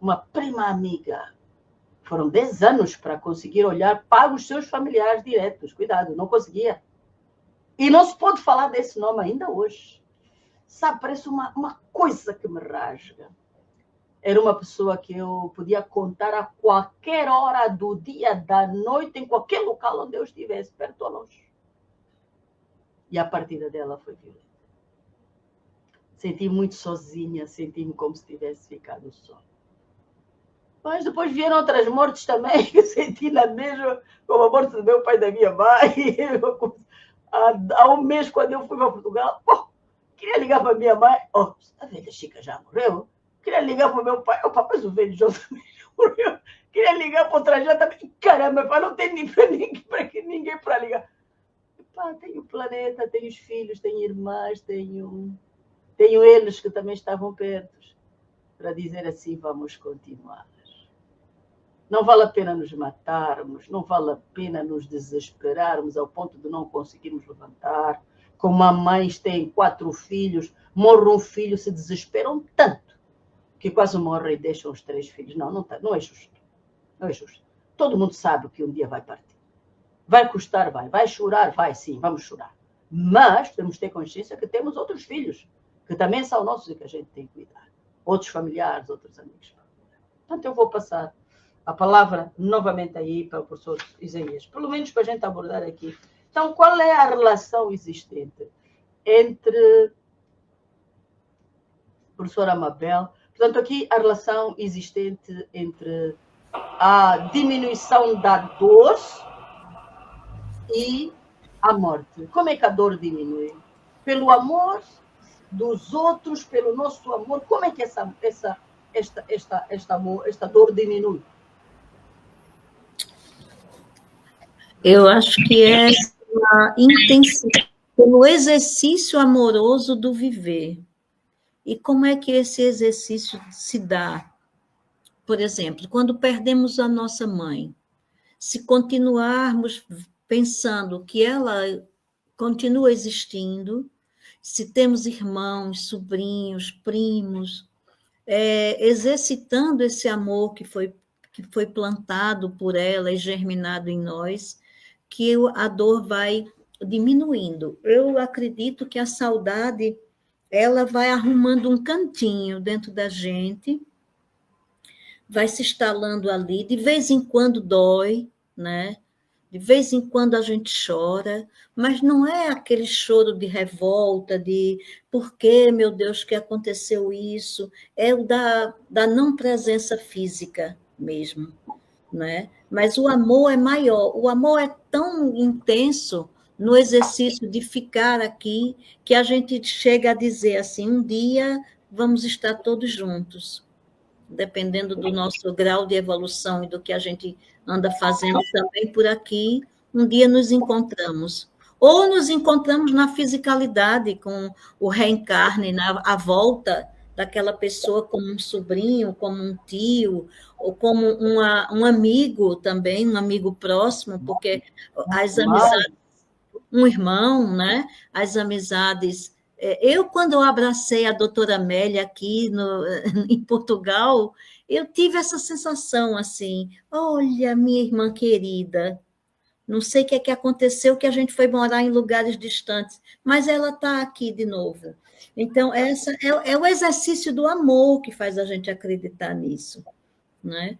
uma prima amiga. Foram 10 anos para conseguir olhar para os seus familiares diretos. Cuidado, não conseguia. E não se pode falar desse nome ainda hoje. Sabe, parece uma coisa que me rasga. Era uma pessoa que eu podia contar a qualquer hora do dia, da noite, em qualquer local onde eu estivesse, perto ou longe. E a partida dela foi violenta. Senti muito sozinha, senti-me como se tivesse ficado só. Mas depois vieram outras mortes também, que eu senti na mesma, como a morte do meu pai e da minha mãe. Há um mês, quando eu fui para Portugal, queria ligar para a minha mãe. A velha Chica já morreu. Queria ligar para o meu pai. Papai, o velho João também já morreu. Queria ligar para o Trajano também. Caramba, pai, não tem ninguém para ligar. Pá, tenho o planeta, tenho os filhos, tenho irmãs, tenho eles que também estavam perto, para dizer assim, vamos continuar. Não vale a pena nos matarmos, não vale a pena nos desesperarmos ao ponto de não conseguirmos levantar. Como a mães têm 4 filhos, morre um filho, se desesperam tanto que quase morrem e deixam os 3 filhos. Não é justo. Não é justo. Todo mundo sabe que um dia vai partir. Vai custar, vai chorar, vai sim, vamos chorar. Mas temos que ter consciência que temos outros filhos, que também são nossos e que a gente tem que cuidar. Outros familiares, outros amigos. Portanto, eu vou passar a palavra novamente aí para o professor Isaías, pelo menos para a gente abordar aqui. Então, qual é a relação existente entre a professora Mabel? Portanto, aqui a relação existente entre a diminuição da dor e a morte. Como é que a dor diminui? Pelo amor dos outros, pelo nosso amor. Como é que esta dor diminui? Eu acho que é a intensidade, pelo exercício amoroso do viver. E como é que esse exercício se dá? Por exemplo, quando perdemos a nossa mãe, se continuarmos pensando que ela continua existindo, se temos irmãos, sobrinhos, primos, exercitando esse amor que foi plantado por ela e germinado em nós, que a dor vai diminuindo. Eu acredito que a saudade, ela vai arrumando um cantinho dentro da gente, vai se instalando ali, de vez em quando dói, né? De vez em quando a gente chora, mas não é aquele choro de revolta, de por que, meu Deus, que aconteceu isso? É o da não presença física mesmo, né? Mas o amor é maior, o amor é tão intenso no exercício de ficar aqui, que a gente chega a dizer assim, um dia vamos estar todos juntos, dependendo do nosso grau de evolução e do que a gente anda fazendo também por aqui, um dia nos encontramos. Ou nos encontramos na fisicalidade, com o reencarne, a volta daquela pessoa como um sobrinho, como um tio, ou como um amigo também, um amigo próximo, porque as amizades, um irmão, né? As amizades. Quando eu abracei a doutora Amélia aqui em Portugal, eu tive essa sensação assim, olha, minha irmã querida, não sei o que é que aconteceu, que a gente foi morar em lugares distantes, mas ela está aqui de novo. Então, essa é o exercício do amor que faz a gente acreditar nisso, né?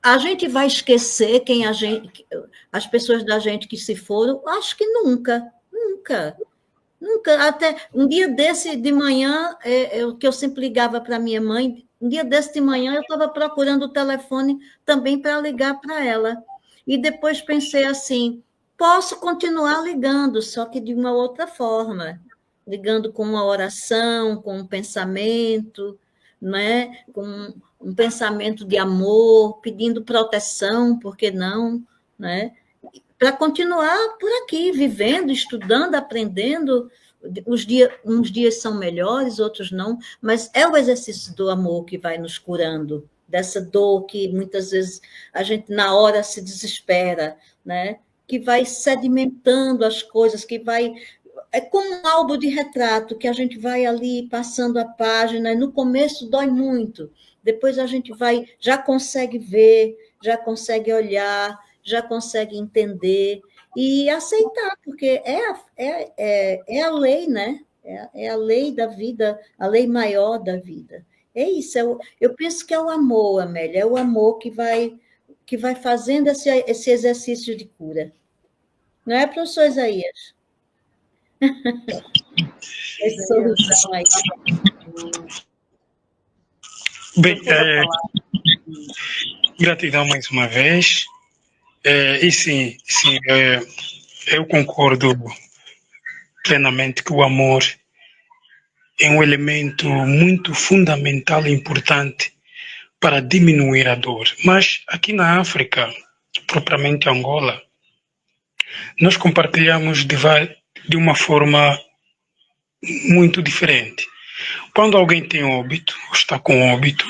A gente vai esquecer as pessoas da gente que se foram? Acho que nunca, nunca. Nunca, até um dia desse de manhã, que eu sempre ligava para minha mãe, um dia desse de manhã eu estava procurando o telefone também para ligar para ela. E depois pensei assim, posso continuar ligando, só que de uma outra forma, ligando com uma oração, com um pensamento, né? Com um pensamento de amor, pedindo proteção, por que não, né? Para continuar por aqui, vivendo, estudando, aprendendo. Uns dias são melhores, outros não, mas é o exercício do amor que vai nos curando, dessa dor que muitas vezes a gente na hora se desespera, né? Que vai sedimentando as coisas, que vai... É como um álbum de retrato, que a gente vai ali passando a página, e no começo dói muito, depois a gente já consegue ver, já consegue olhar, já consegue entender e aceitar, porque é a lei, né? É a lei da vida, a lei maior da vida. É isso, eu penso que é o amor, Amélia, é o amor que vai fazendo esse exercício de cura. Não é, professor Isaías? Essa solução aí. Bem, gratidão mais uma vez. E sim, eu concordo plenamente que o amor é um elemento muito fundamental e importante para diminuir a dor. Mas aqui na África, propriamente Angola, nós compartilhamos de uma forma muito diferente. Quando alguém tem óbito, ou está com óbito,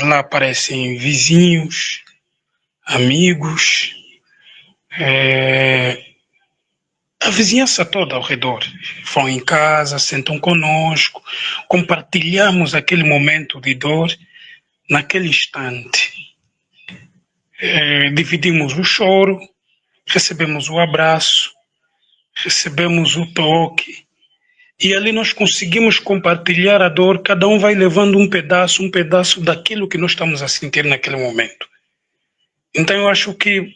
lá aparecem vizinhos, amigos, a vizinhança toda ao redor. Vão em casa, sentam conosco, compartilhamos aquele momento de dor naquele instante. Dividimos o choro, recebemos o abraço, recebemos o toque, e ali nós conseguimos compartilhar a dor, cada um vai levando um pedaço daquilo que nós estamos a sentir naquele momento. Então eu acho que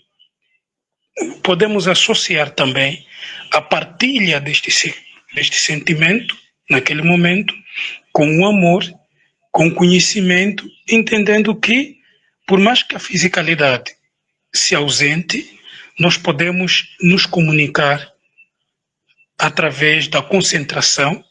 podemos associar também a partilha deste sentimento, naquele momento, com o amor, com o conhecimento, entendendo que, por mais que a fisicalidade se ausente, nós podemos nos comunicar através da concentração,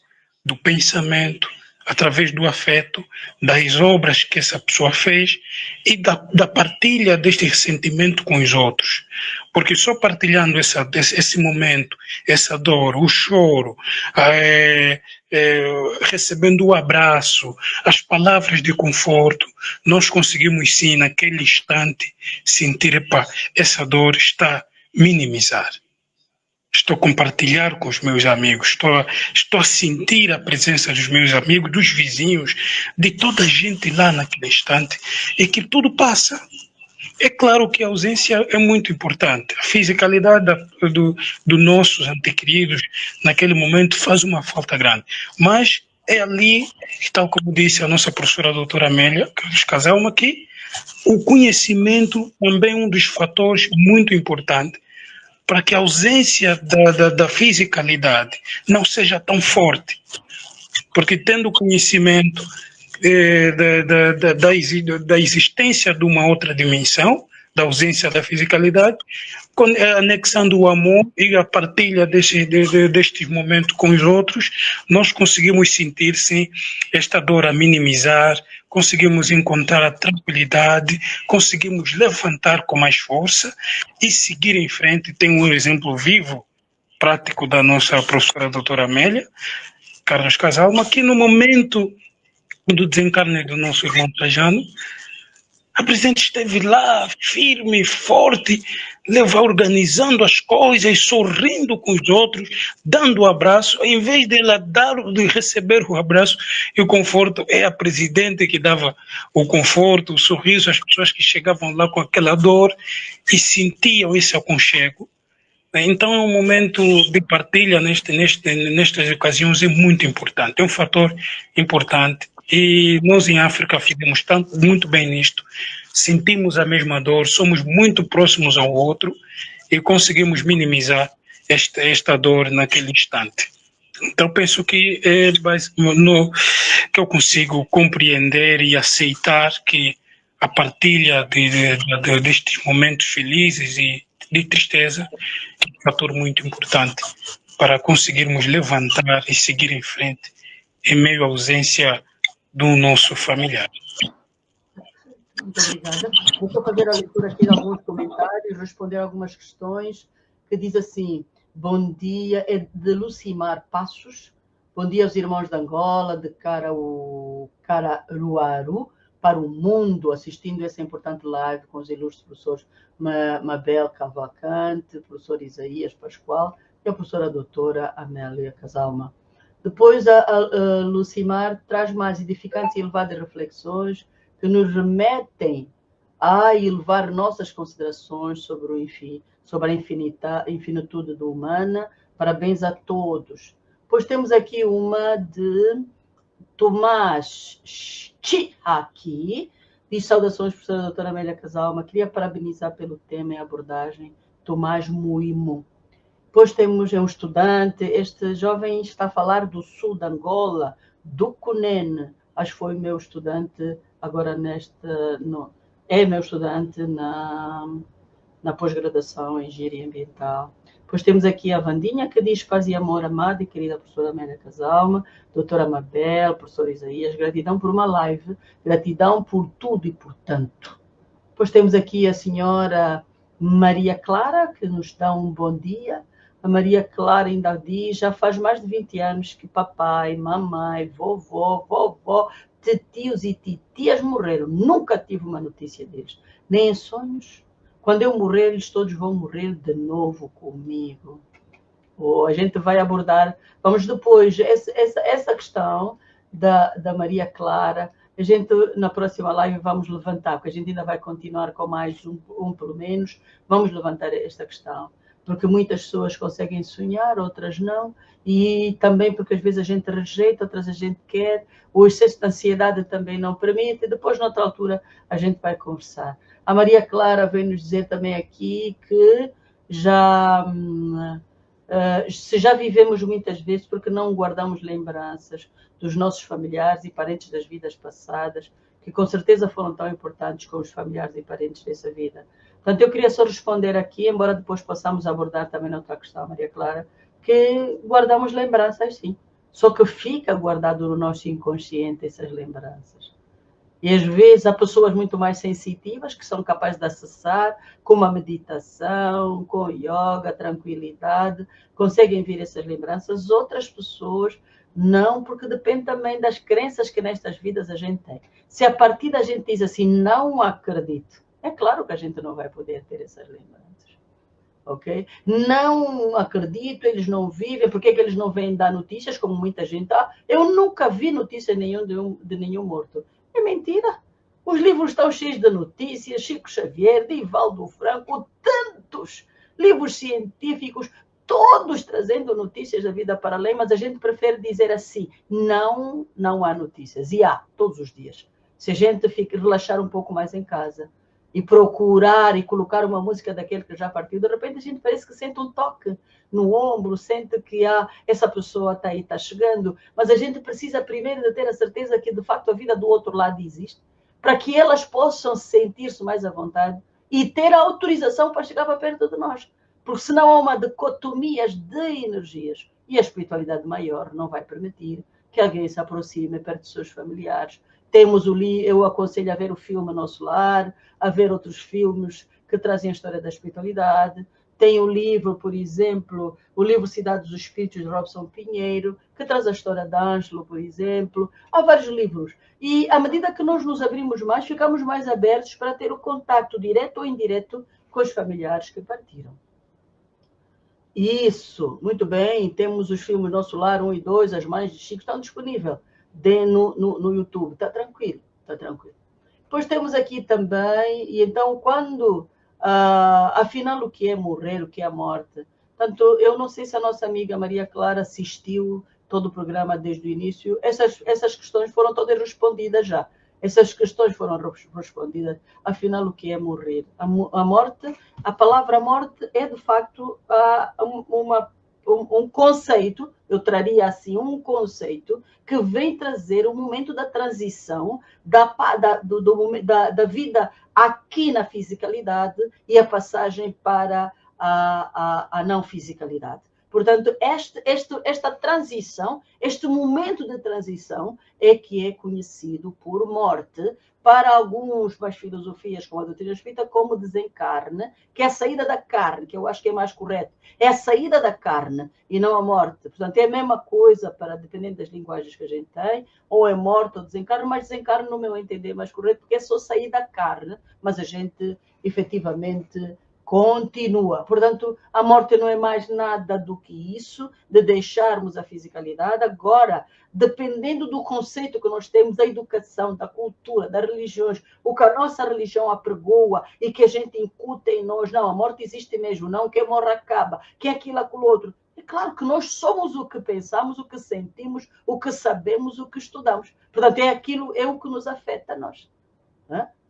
do pensamento, através do afeto, das obras que essa pessoa fez e da partilha deste sentimento com os outros. Porque só partilhando esse momento, essa dor, o choro, recebendo o abraço, as palavras de conforto, nós conseguimos sim, naquele instante, sentir, epá, essa dor está minimizar. Estou a compartilhar com os meus amigos, estou a sentir a presença dos meus amigos, dos vizinhos, de toda a gente lá naquele instante, e que tudo passa. É claro que a ausência é muito importante. A fisicalidade dos nossos antequeridos naquele momento faz uma falta grande. Mas é ali, tal como disse a nossa professora doutora Amélia Casalma, que o conhecimento também é um dos fatores muito importantes para que a ausência da fisicalidade não seja tão forte. Porque tendo conhecimento da existência de uma outra dimensão, da ausência da fisicalidade, anexando o amor e a partilha destes momentos com os outros, nós conseguimos sentir, sim, esta dor a minimizar, conseguimos encontrar a tranquilidade, conseguimos levantar com mais força e seguir em frente. Tem um exemplo vivo, prático da nossa professora doutora Amélia Carlos Casalma, que no momento do desencarne do nosso irmão Trajano, a presidente esteve lá, firme, forte, organizando as coisas, sorrindo com os outros, dando o abraço. Em vez de ela de receber o abraço e o conforto, é a presidente que dava o conforto, o sorriso às pessoas que chegavam lá com aquela dor e sentiam esse aconchego. Então, é um momento de partilha nestas ocasiões é muito importante, é um fator importante. E nós em África fizemos muito bem nisto, sentimos a mesma dor, somos muito próximos ao outro e conseguimos minimizar esta dor naquele instante. Então penso que que eu consigo compreender e aceitar que a partilha destes momentos felizes e de tristeza é um fator muito importante para conseguirmos levantar e seguir em frente em meio à ausência do nosso familiar. Muito obrigada. Vou fazer a leitura aqui de alguns comentários, responder algumas questões, que diz assim, bom dia, é de Lucimar Passos, bom dia aos irmãos de Angola, de Caruaru, para o mundo, assistindo essa importante live com os ilustres professores Mabel Cavalcante, professor Isaías Pascoal e a professora doutora Amélia Casalma. Depois, a Lucimar traz mais edificantes e elevadas reflexões que nos remetem a elevar nossas considerações sobre a infinitude do humana. Parabéns a todos. Pois temos aqui uma de Tomás Chiaki, diz saudações, professora doutora Amélia Casalma. Queria parabenizar pelo tema e abordagem, Tomás Muimo. Depois temos um estudante, este jovem está a falar do sul de Angola, do Cunene, acho que foi meu estudante agora é meu estudante na pós-graduação em Engenharia Ambiental. Depois temos aqui a Vandinha, que diz paz e amor, amada e querida professora Amélia Casalma, doutora Mabel, professor Isaías, gratidão por uma live, gratidão por tudo e por tanto. Depois temos aqui a senhora Maria Clara, que nos dá um bom dia. A Maria Clara ainda diz, já faz mais de 20 anos que papai, mamãe, vovó, tios e titias morreram. Nunca tive uma notícia deles, nem em sonhos. Quando eu morrer, eles todos vão morrer de novo comigo. A gente vai abordar, vamos depois, essa questão da Maria Clara, a gente na próxima live vamos levantar, porque a gente ainda vai continuar com mais um pelo menos, vamos levantar esta questão, porque muitas pessoas conseguem sonhar, outras não, e também porque às vezes a gente rejeita, outras a gente quer, o excesso de ansiedade também não permite, e depois noutra altura a gente vai conversar. A Maria Clara vem nos dizer também aqui que se já vivemos muitas vezes porque não guardamos lembranças dos nossos familiares e parentes das vidas passadas, que com certeza foram tão importantes como os familiares e parentes dessa vida. Portanto, eu queria só responder aqui, embora depois possamos abordar também outra questão, Maria Clara, que guardamos lembranças, sim. Só que fica guardado no nosso inconsciente essas lembranças. E às vezes há pessoas muito mais sensitivas que são capazes de acessar com uma meditação, com yoga, tranquilidade, conseguem vir essas lembranças. Outras pessoas não, porque depende também das crenças que nestas vidas a gente tem. Se a partir da gente diz assim, não acredito, é claro que a gente não vai poder ter essas lembranças. Ok? Não acredito, eles não vivem, por que eles não vêm dar notícias, como muita gente, eu nunca vi notícia de nenhum morto. É mentira. Os livros estão cheios de notícias, Chico Xavier, Divaldo Franco, tantos livros científicos, todos trazendo notícias da vida para além, mas a gente prefere dizer assim, não há notícias. E há, todos os dias. Se a gente relaxar um pouco mais em casa e procurar e colocar uma música daquele que já partiu, de repente a gente parece que sente um toque no ombro, sente que essa pessoa está aí, está chegando, mas a gente precisa primeiro de ter a certeza que de facto a vida do outro lado existe, para que elas possam sentir-se mais à vontade e ter a autorização para chegar para perto de nós, porque senão há uma dicotomia de energias e a espiritualidade maior não vai permitir que alguém se aproxime perto dos seus familiares. Eu aconselho a ver o filme Nosso Lar, a ver outros filmes que trazem a história da espiritualidade. Tem o livro, por exemplo, o livro Cidade dos Espíritos, de Robson Pinheiro, que traz a história de Ângelo, por exemplo. Há vários livros. E à medida que nós nos abrimos mais, ficamos mais abertos para ter o contato direto ou indireto com os familiares que partiram. Isso, muito bem. Temos os filmes Nosso Lar 1 e 2, As Mães de Chico, estão disponíveis no YouTube. Está tranquilo, está tranquilo. Depois temos aqui também, e então quando... afinal, o que é morrer, o que é a morte? Portanto, eu não sei se a nossa amiga Maria Clara assistiu todo o programa desde o início. Essas questões foram todas respondidas já. Essas questões foram respondidas. Afinal, o que é morrer? A morte, a palavra morte é, de facto, um conceito, eu traria assim, um conceito que vem trazer o momento da transição da vida aqui na fisicalidade e a passagem para a não fisicalidade. Portanto, esta transição, este momento de transição é que é conhecido por morte, para alguns, mais filosofias como a doutrina espírita, como desencarne, que é a saída da carne, que eu acho que é mais correto. É a saída da carne e não a morte. Portanto, é a mesma coisa, dependendo das linguagens que a gente tem, ou é morte ou desencarne, mas desencarne, no meu entender, é mais correto, porque é só sair da carne, mas a gente, efetivamente, continua. Portanto, a morte não é mais nada do que isso, de deixarmos a fisicalidade. Agora, dependendo do conceito que nós temos, da educação, da cultura, das religiões, o que a nossa religião apregoa e que a gente incuta em nós, não, a morte existe mesmo, não, quem morre acaba, quem aquilo, aquilo outro. É claro que nós somos o que pensamos, o que sentimos, o que sabemos, o que estudamos. Portanto, é o que nos afeta a nós.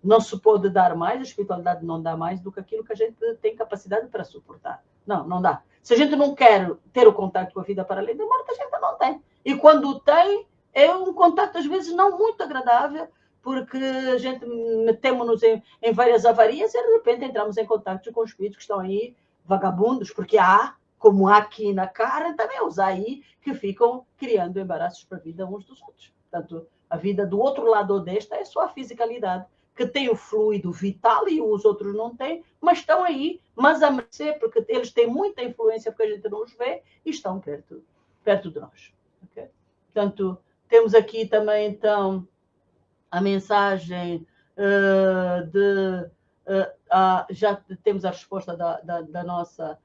Não se pode dar mais, a espiritualidade não dá mais do que aquilo que a gente tem capacidade para suportar. Não dá. Se a gente não quer ter o contato com a vida para além da morte, a gente não tem. E quando tem, é um contato às vezes não muito agradável, porque a gente metemos-nos em várias avarias e de repente entramos em contato com espíritos que estão aí vagabundos, porque há, como há aqui na cara, também os aí que ficam criando embaraços para a vida uns dos outros. Portanto, a vida do outro lado desta é só a fisicalidade, que tem o fluido vital e os outros não têm, mas estão aí, mas a mercê, porque eles têm muita influência, porque a gente não os vê, e estão perto de nós. Okay? Portanto, temos aqui também, então, a mensagem já temos a resposta da nossa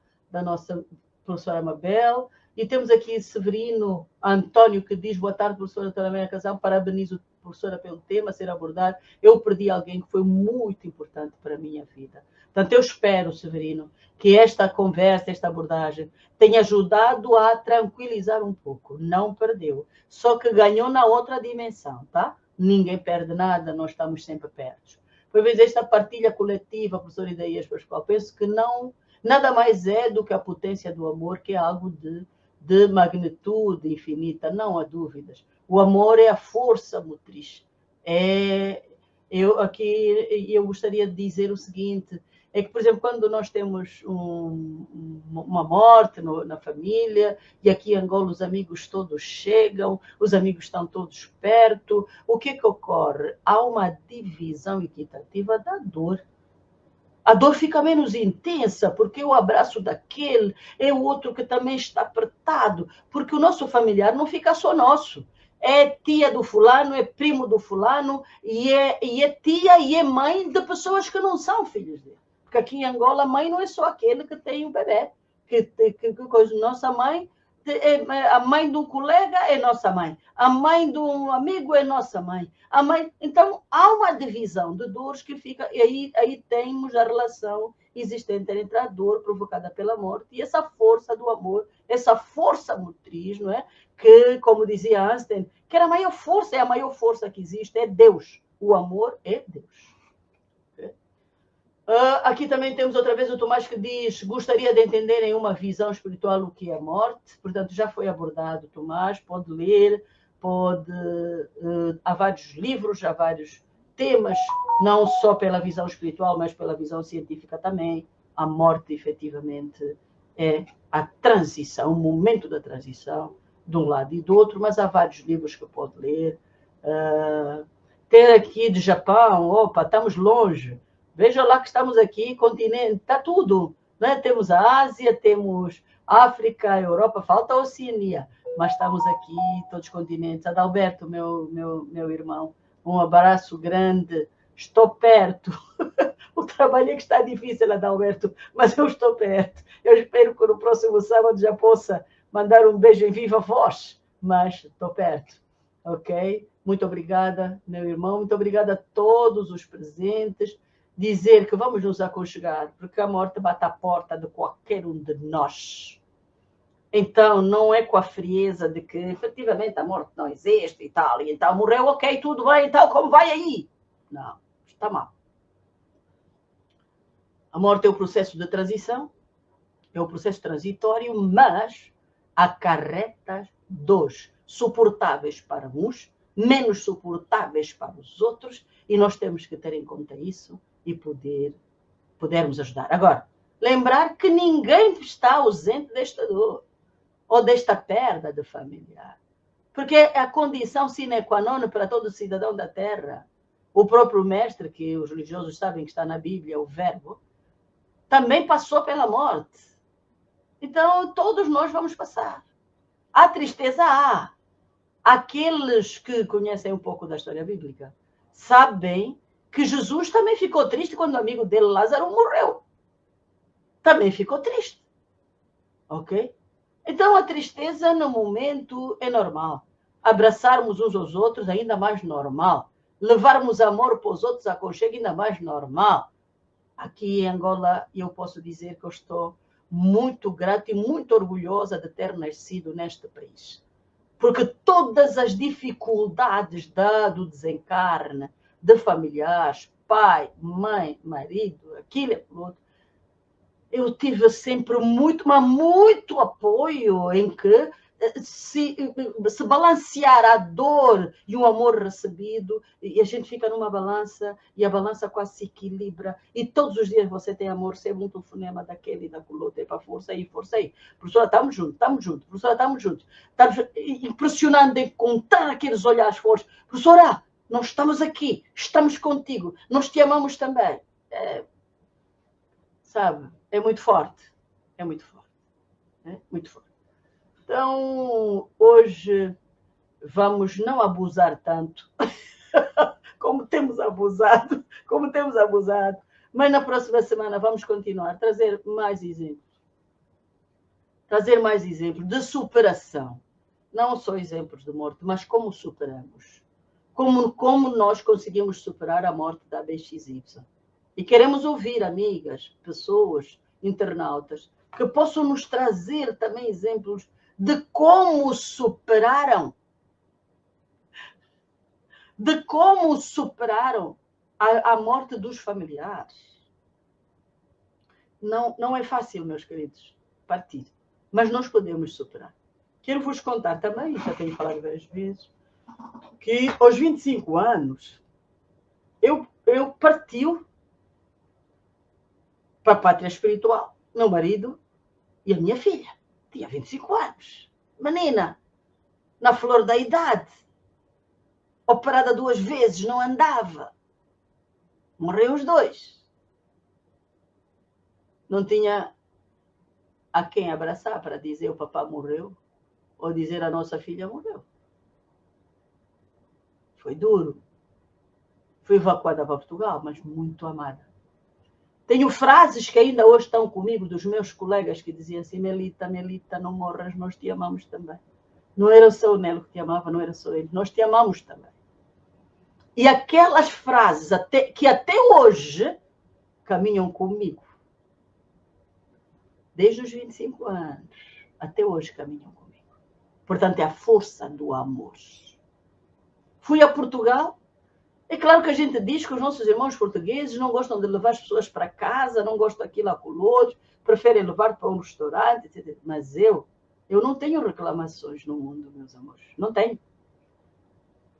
professora Mabel, e temos aqui Severino António, que diz: boa tarde, professora doutora Amélia Casal, parabenizo a professora pelo tema a ser abordado. Eu perdi alguém que foi muito importante para a minha vida. Portanto, eu espero, Severino, que esta conversa, esta abordagem, tenha ajudado a tranquilizar um pouco. Não perdeu, só que ganhou na outra dimensão, tá? Ninguém perde nada, nós estamos sempre perto. Por vezes, esta partilha coletiva, professor Isaías Pascoal, penso que não, nada mais é do que a potência do amor, que é algo de magnitude infinita, não há dúvidas. O amor é a força motriz. Eu gostaria de dizer o seguinte, é que, por exemplo, quando nós temos uma morte na família, e aqui em Angola os amigos todos chegam, os amigos estão todos perto, o que ocorre? Há uma divisão equitativa da dor. A dor fica menos intensa, porque o abraço daquele é o outro que também está apertado, porque o nosso familiar não fica só nosso. É tia do fulano, é primo do fulano, e é tia e é mãe de pessoas que não são filhos dele. Porque aqui em Angola, a mãe não é só aquele que tem o bebê. Nossa mãe, a mãe de um colega é nossa mãe. A mãe de um amigo é nossa mãe. Então, há uma divisão de dores que fica... E aí temos a relação existente entre a dor provocada pela morte e essa força do amor, essa força motriz, não é? Que, como dizia Einstein, que era a maior força, é a maior força que existe, é Deus. O amor é Deus. Aqui também temos outra vez o Tomás que diz: gostaria de entender em uma visão espiritual o que é morte. Portanto, já foi abordado, Tomás, pode ler, há vários livros, há vários temas, não só pela visão espiritual, mas pela visão científica também. A morte, efetivamente, é a transição, o momento da transição de um lado e do outro, mas há vários livros que pode ler. Ter aqui de Japão, opa, estamos longe. Veja lá que estamos aqui, continente, está tudo. Né? Temos a Ásia, temos a África, a Europa, falta a Oceania, mas estamos aqui, todos os continentes. Adalberto, meu irmão, um abraço grande, estou perto. O trabalho é que está difícil, Adalberto, mas eu estou perto. Eu espero que no próximo sábado já possa mandar um beijo em viva voz, mas estou perto, ok? Muito obrigada, meu irmão, muito obrigada a todos os presentes. Dizer que vamos nos aconchegar, porque a morte bate à porta de qualquer um de nós. Então, não é com a frieza de que, efetivamente, a morte não existe e tal, e então morreu, ok, tudo bem, então como vai aí? Não, está mal. A morte é o processo de transição, é o processo transitório, mas acarreta dores suportáveis para uns, menos suportáveis para os outros, e nós temos que ter em conta isso e podermos ajudar. Agora, lembrar que ninguém está ausente desta dor ou desta perda de familiar, porque é a condição sine qua non para todo cidadão da Terra. O próprio mestre, que os religiosos sabem que está na Bíblia, o Verbo, também passou pela morte. Então, todos nós vamos passar. A tristeza há. Aqueles que conhecem um pouco da história bíblica sabem que Jesus também ficou triste quando o amigo dele, Lázaro, morreu. Também ficou triste. Ok? Então, a tristeza, no momento, é normal. Abraçarmos uns aos outros, ainda mais normal. Levarmos amor para os outros, aconchego, ainda mais normal. Aqui em Angola, eu posso dizer que eu estou muito grata e muito orgulhosa de ter nascido neste país. Porque todas as dificuldades do desencarne, de familiares, pai, mãe, marido, aquilo e outro, eu tive sempre muito, mas muito apoio em que se balancear a dor e o amor recebido, e a gente fica numa balança, e a balança quase se equilibra, e todos os dias você tem amor, sempre um telefonema daquele e daquele outro, para força aí. Professora, estamos juntos, professora, estamos juntos. Estamos impressionando em contar aqueles olhares fortes. Professora, nós estamos aqui, estamos contigo, nós te amamos também. Sabe, é muito forte. É muito forte. É muito forte. Então, hoje, vamos não abusar tanto como temos abusado, mas na próxima semana vamos continuar a trazer mais exemplos de superação. Não só exemplos de morte, mas como superamos. Como nós conseguimos superar a morte da BXY. E queremos ouvir amigas, pessoas, internautas, que possam nos trazer também exemplos de como superaram a morte dos familiares. Não é fácil, meus queridos, partir, mas nós podemos superar. Quero vos contar também, já tenho falado várias vezes, que aos 25 anos eu partiu para a pátria espiritual, meu marido e a minha filha. Tinha 25 anos. Menina, na flor da idade, operada 2 vezes, não andava. Morreu os 2. Não tinha a quem abraçar para dizer o papá morreu ou dizer a nossa filha morreu. Foi duro. Fui evacuada para Portugal, mas muito amada. Tenho frases que ainda hoje estão comigo, dos meus colegas, que diziam assim: Melita, não morras, nós te amamos também. Não era só o Nelo que te amava, não era só ele, nós te amamos também. E aquelas frases que até hoje caminham comigo, desde os 25 anos, até hoje caminham comigo. Portanto, é a força do amor. Fui a Portugal. É claro que a gente diz que os nossos irmãos portugueses não gostam de levar as pessoas para casa, não gostam daquilo a colores, preferem levar para um restaurante, etc. Mas eu não tenho reclamações no mundo, meus amores. Não tenho.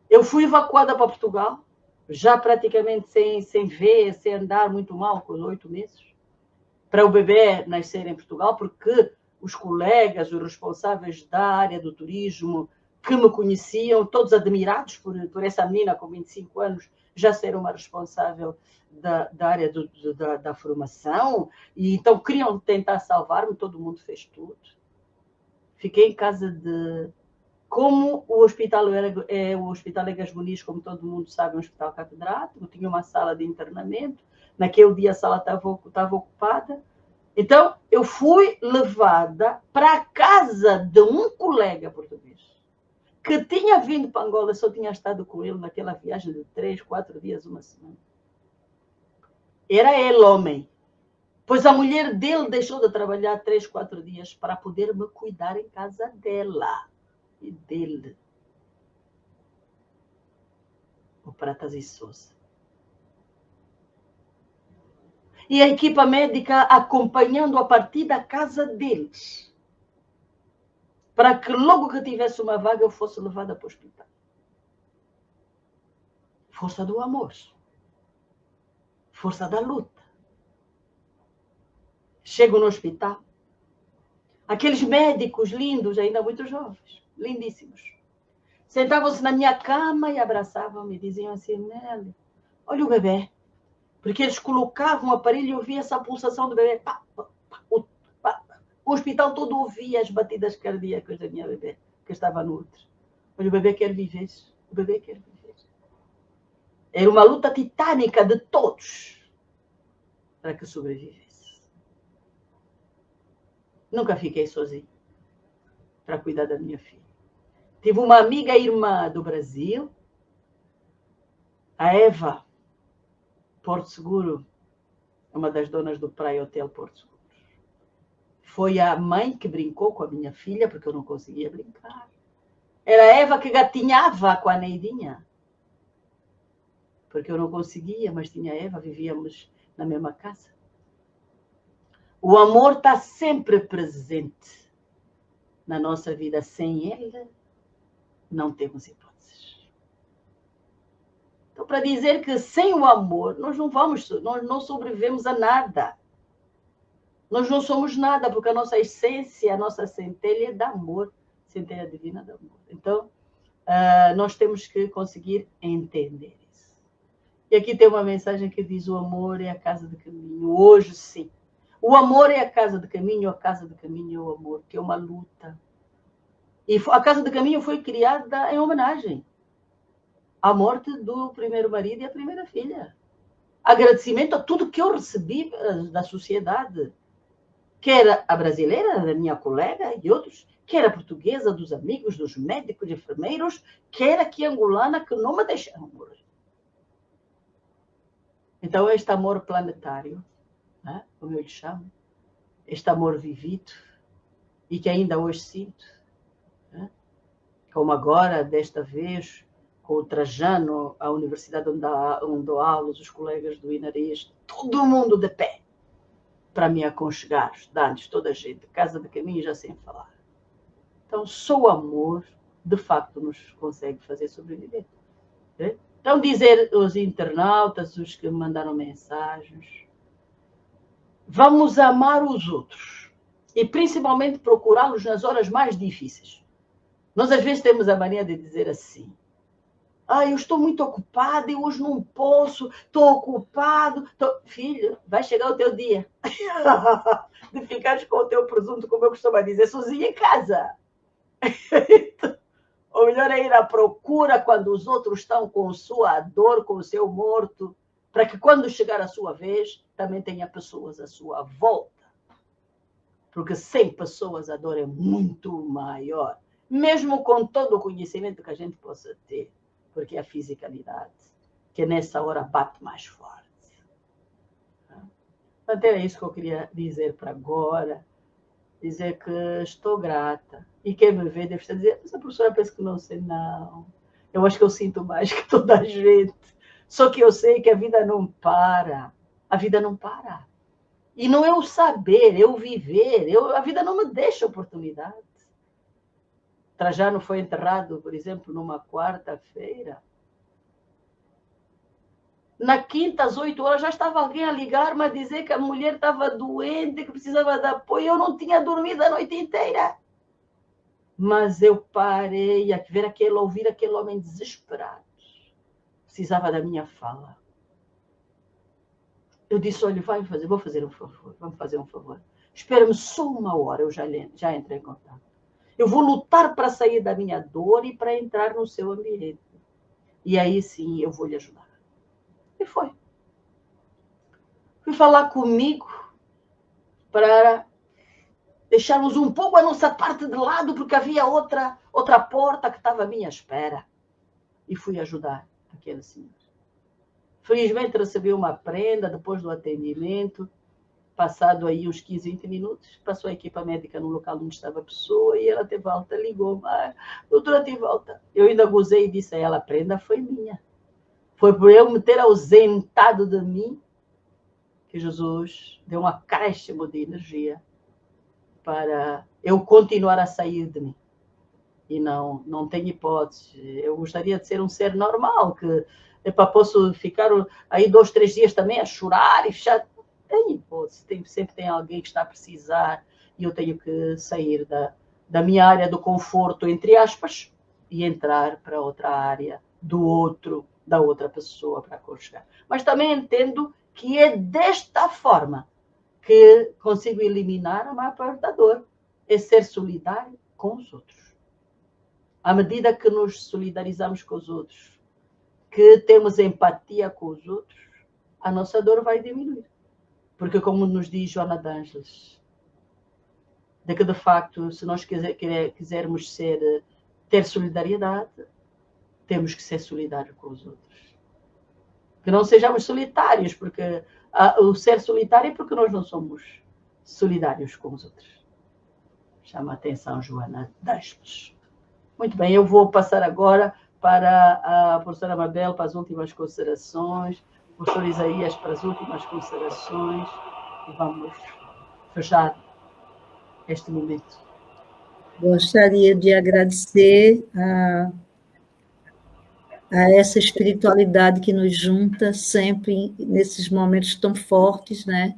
Eu fui evacuada para Portugal, já praticamente sem ver, sem andar, muito mal, com 8 meses, para o bebê nascer em Portugal, porque os colegas, os responsáveis da área do turismo, que me conheciam, todos admirados por essa menina com 25 anos já ser uma responsável da área da formação, e então queriam tentar salvar-me, todo mundo fez tudo. Fiquei em casa de... Como o hospital o Hospital Egas Muniz, como todo mundo sabe, é um hospital catedrático, tinha uma sala de internamento, naquele dia a sala estava ocupada. Então, eu fui levada para a casa de um colega português que tinha vindo para Angola, só tinha estado com ele naquela viagem de 3, 4 dias, uma semana. Era ele homem. Pois a mulher dele deixou de trabalhar 3, 4 dias para poder me cuidar em casa dela e dele. O Pratas e Sousa. E a equipa médica acompanhando a partir da casa deles, para que logo que tivesse uma vaga eu fosse levada para o hospital. Força do amor. Força da luta. Chego no hospital. Aqueles médicos lindos, ainda muito jovens, lindíssimos, sentavam-se na minha cama e abraçavam-me e diziam assim: Nelly, olha o bebê. Porque eles colocavam o aparelho e eu via essa pulsação do bebê. O hospital todo ouvia as batidas cardíacas da minha bebê, que estava no útero. Olha, o bebê quer viver. O bebê quer viver. Era uma luta titânica de todos para que sobrevivesse. Nunca fiquei sozinha para cuidar da minha filha. Tive uma amiga irmã do Brasil, a Eva Porto Seguro, uma das donas do Praia Hotel Porto Seguro. Foi a mãe que brincou com a minha filha, porque eu não conseguia brincar. Era a Eva que gatinhava com a Neidinha. Porque eu não conseguia, mas tinha a Eva, vivíamos na mesma casa. O amor está sempre presente na nossa vida. Sem ele, não temos hipóteses. Então, para dizer que sem o amor, nós não sobrevivemos a nada. Nós não somos nada, porque a nossa essência, a nossa centelha é de amor, centelha divina de amor. Então, nós temos que conseguir entender isso. E aqui tem uma mensagem que diz: o amor é a casa de caminho. Hoje, sim. O amor é a casa de caminho, a casa de caminho é o amor, que é uma luta. E a casa de caminho foi criada em homenagem à morte do primeiro marido e a primeira filha. Agradecimento a tudo que eu recebi da sociedade. Que era a brasileira, da minha colega e outros, que era a portuguesa, dos amigos, dos médicos, enfermeiros, que era aqui angolana, que não me deixaram morrer. Então, este amor planetário, né, como eu lhe chamo, este amor vivido, e que ainda hoje sinto, né, como agora, desta vez, com o Trajano, a universidade onde dou aulas, os colegas do Inariz, todo mundo de pé, para me aconchegar, estudantes, toda a gente, casa de caminho, já sem falar. Então, só o amor, de facto, nos consegue fazer sobreviver. Né? Então, dizer os internautas, os que me mandaram mensagens, vamos amar os outros e, principalmente, procurá-los nas horas mais difíceis. Nós, às vezes, temos a mania de dizer assim: eu estou muito ocupado e hoje não posso, estou ocupado. Filho, vai chegar o teu dia de ficares com o teu presunto, como eu costumo dizer, sozinho em casa. O melhor é ir à procura quando os outros estão com sua dor, com o seu morto, para que quando chegar a sua vez, também tenha pessoas à sua volta. Porque sem pessoas a dor é muito maior, mesmo com todo o conhecimento que a gente possa ter. Porque é a fisicalidade que nessa hora bate mais forte. Então, era isso que eu queria dizer para agora. Dizer que estou grata. E quem me vê deve estar dizendo: mas a professora pensa que não sei. Não. Eu acho que eu sinto mais que toda a gente. Só que eu sei que a vida não para. A vida não para. E não é o saber, é o viver. A vida não me deixa oportunidade. Trajano foi enterrado, por exemplo, numa quarta-feira. Na quinta, às 8 horas, já estava alguém a ligar-me a dizer que a mulher estava doente, que precisava de apoio. Eu não tinha dormido a noite inteira. Mas eu parei a ouvir aquele homem desesperado. Precisava da minha fala. Eu disse: olha, vou fazer um favor. Vamos fazer um favor. Espera-me só uma hora, eu já entrei em contato. Eu vou lutar para sair da minha dor e para entrar no seu ambiente. E aí sim eu vou lhe ajudar. E foi. Fui falar comigo para deixarmos um pouco a nossa parte de lado, porque havia outra porta que estava à minha espera. E fui ajudar aquele senhor. Felizmente recebi uma prenda depois do atendimento. Passado aí uns 15, 20 minutos, passou a equipa médica no local onde estava a pessoa e ela teve alta, ligou-me: doutora, tive alta. Eu ainda gozei e disse a ela: a prenda foi minha. Foi por eu me ter ausentado de mim que Jesus deu um acréscimo de energia para eu continuar a sair de mim. E não tenho hipótese. Eu gostaria de ser um ser normal, que posso ficar aí 2, 3 dias também a chorar e fechar. Tem hipótese, sempre tem alguém que está a precisar e eu tenho que sair da minha área do conforto, entre aspas, e entrar para outra área da outra pessoa para aconchegar. Mas também entendo que é desta forma que consigo eliminar a maior parte da dor, é ser solidário com os outros. À medida que nos solidarizamos com os outros, que temos empatia com os outros, a nossa dor vai diminuir. Porque, como nos diz Joana de Ângeles, de que, de facto, se nós quisermos ter solidariedade, temos que ser solidários com os outros. Que não sejamos solitários, porque o ser solitário é porque nós não somos solidários com os outros. Chama a atenção Joana de Ângeles. Muito bem, eu vou passar agora para a professora Mabel para as últimas considerações. Professor Isaías, para as últimas considerações, e vamos fechar este momento. Gostaria de agradecer a essa espiritualidade que nos junta sempre nesses momentos tão fortes, né?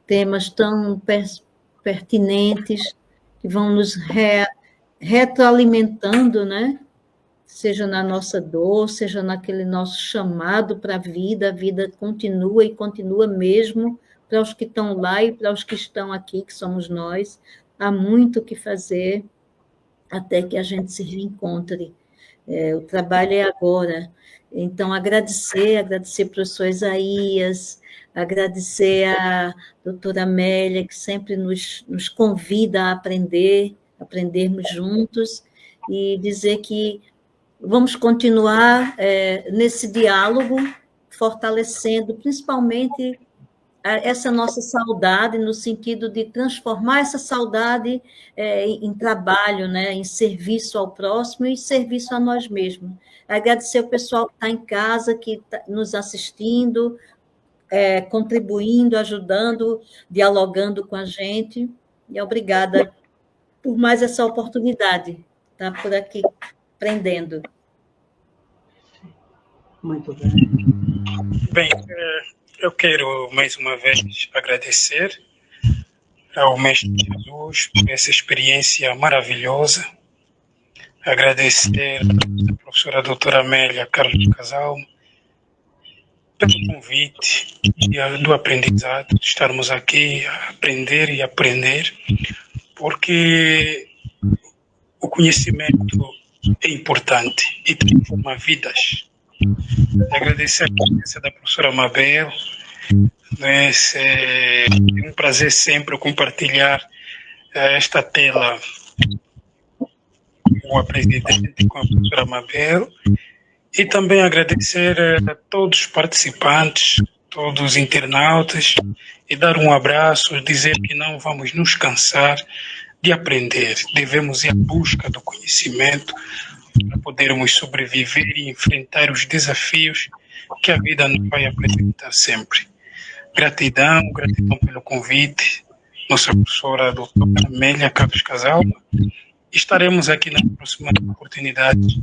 Temas tão pertinentes que vão nos retroalimentando, né? Seja na nossa dor, seja naquele nosso chamado para a vida continua e continua mesmo para os que estão lá e para os que estão aqui, que somos nós. Há muito o que fazer até que a gente se reencontre. O trabalho é agora. Então, agradecer ao professor Isaías, agradecer à doutora Amélia, que sempre nos convida a aprendermos juntos, e dizer que vamos continuar nesse diálogo, fortalecendo principalmente essa nossa saudade, no sentido de transformar essa saudade em trabalho, né, em serviço ao próximo e serviço a nós mesmos. Agradecer o pessoal que está em casa, que está nos assistindo, contribuindo, ajudando, dialogando com a gente. E obrigada por mais essa oportunidade, estar por aqui aprendendo. Muito bem. Bem, eu quero mais uma vez agradecer ao Mestre Jesus por essa experiência maravilhosa. Agradecer à professora doutora Amélia Carlos Casalma pelo convite e do aprendizado, de estarmos aqui a aprender e aprender, porque o conhecimento é importante e transforma vidas. Agradecer a presença da professora Mabel. É um prazer sempre compartilhar esta tela com a presidente, com a professora Mabel, e também agradecer a todos os participantes, todos os internautas, e dar um abraço, dizer que não vamos nos cansar de aprender, devemos ir à busca do conhecimento para podermos sobreviver e enfrentar os desafios que a vida nos vai apresentar sempre. Gratidão pelo convite, nossa professora doutora Amélia Carlos Casalma. Estaremos aqui na próxima oportunidade,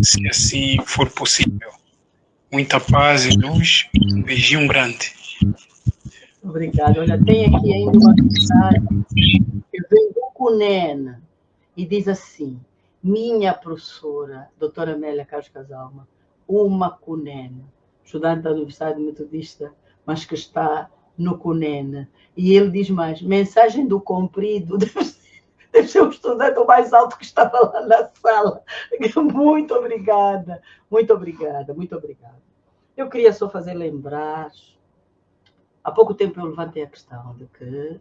se assim for possível. Muita paz e luz, um beijinho grande. Obrigada. Olha, tem aqui ainda uma mensagem que vem do CUNEN e diz assim: minha professora, doutora Amélia Carlos Casalma, uma CUNEN, estudante da Universidade Metodista, mas que está no CUNEN. E ele diz mais: mensagem do comprido, deve ser o estudante mais alto que estava lá na sala. Muito obrigada, muito obrigada, muito obrigada. Eu queria só fazer lembrar, há pouco tempo eu levantei a questão de que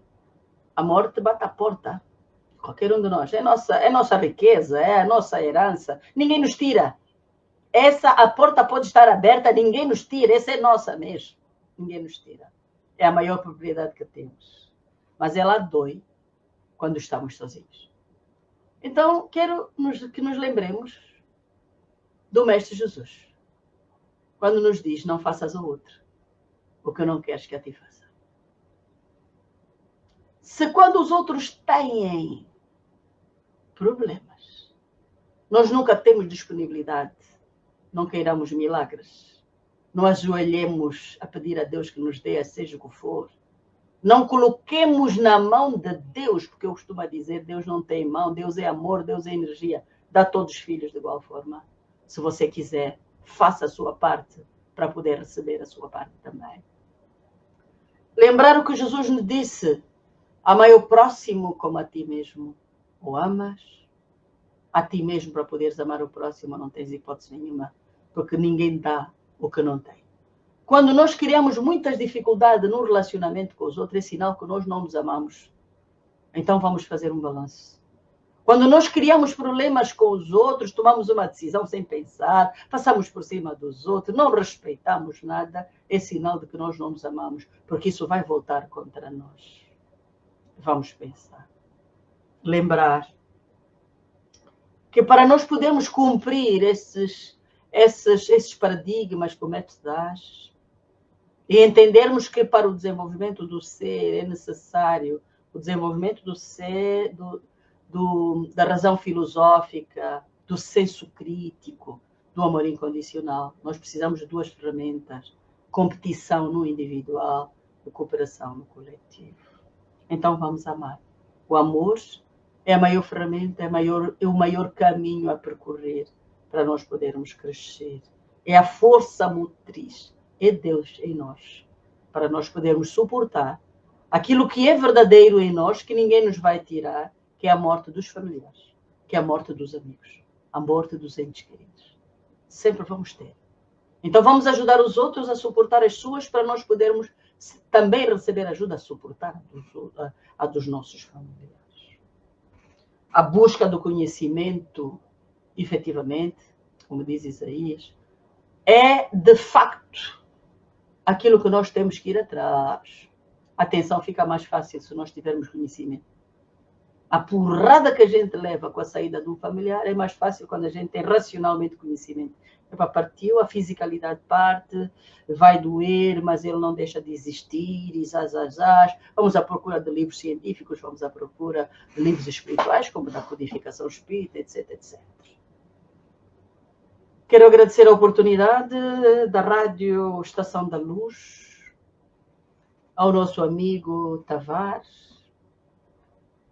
a morte bate à porta, qualquer um de nós, é nossa riqueza, é a nossa herança, ninguém nos tira. A porta pode estar aberta, ninguém nos tira, essa é nossa mesmo, ninguém nos tira. É a maior propriedade que temos. Mas ela dói quando estamos sozinhos. Então, quero que nos lembremos do Mestre Jesus, quando nos diz: não faças ao outro o que não queres que a ti faça. Se quando os outros têm problemas, nós nunca temos disponibilidade, não queiramos milagres, não ajoelhemos a pedir a Deus que nos dê, seja o que for, não coloquemos na mão de Deus, porque eu costumo dizer: Deus não tem mão, Deus é amor, Deus é energia, dá a todos os filhos de igual forma. Se você quiser, faça a sua parte para poder receber a sua parte também. Lembrar o que Jesus nos disse: amai o próximo como a ti mesmo. O amas a ti mesmo para poderes amar o próximo, não tens hipótese nenhuma, porque ninguém dá o que não tem. Quando nós criamos muitas dificuldades no relacionamento com os outros, é sinal que nós não nos amamos. Então vamos fazer um balanço. Quando nós criamos problemas com os outros, tomamos uma decisão sem pensar, passamos por cima dos outros, não respeitamos nada, é sinal de que nós não nos amamos, porque isso vai voltar contra nós. Vamos pensar. Lembrar que para nós podermos cumprir esses paradigmas que o Mestre traz, e entendermos que para o desenvolvimento do ser é necessário o desenvolvimento do ser, da razão filosófica, do senso crítico, do amor incondicional. Nós precisamos de duas ferramentas: competição no individual e cooperação no coletivo. Então vamos amar. O amor é a maior ferramenta, é o maior caminho a percorrer para nós podermos crescer. É a força motriz, é Deus em nós, para nós podermos suportar aquilo que é verdadeiro em nós, que ninguém nos vai tirar, que é a morte dos familiares, que é a morte dos amigos, a morte dos entes queridos. Sempre vamos ter. Então vamos ajudar os outros a suportar as suas, para nós podermos também receber ajuda a suportar a dos nossos familiares. A busca do conhecimento, efetivamente, como diz Isaías, é de facto aquilo que nós temos que ir atrás. A atenção fica mais fácil se nós tivermos conhecimento. A porrada que a gente leva com a saída de um familiar é mais fácil quando a gente tem racionalmente conhecimento. Partiu, a fisicalidade parte, vai doer, mas ele não deixa de existir, e vamos à procura de livros científicos, vamos à procura de livros espirituais, como da codificação espírita, etc, etc. Quero agradecer a oportunidade da Rádio Estação da Luz, ao nosso amigo Tavares.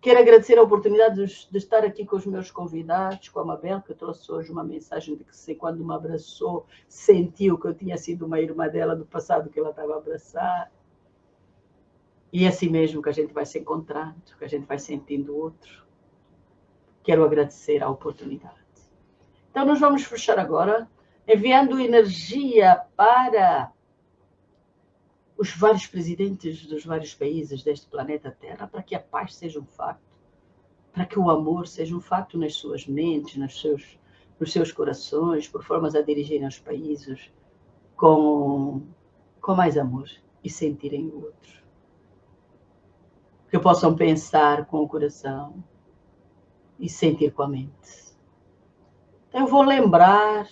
Quero agradecer a oportunidade de estar aqui com os meus convidados, com a Mabel, que trouxe hoje uma mensagem de que, quando me abraçou, sentiu que eu tinha sido uma irmã dela do passado que ela estava a abraçar. E é assim mesmo que a gente vai se encontrando, que a gente vai sentindo o outro. Quero agradecer a oportunidade. Então, nós vamos fechar agora, enviando energia para os vários presidentes dos vários países deste planeta Terra, para que a paz seja um facto, para que o amor seja um facto nas suas mentes, nos seus corações, por formas a dirigirem os países com mais amor e sentirem o outro. Que possam pensar com o coração e sentir com a mente. Então, eu vou lembrar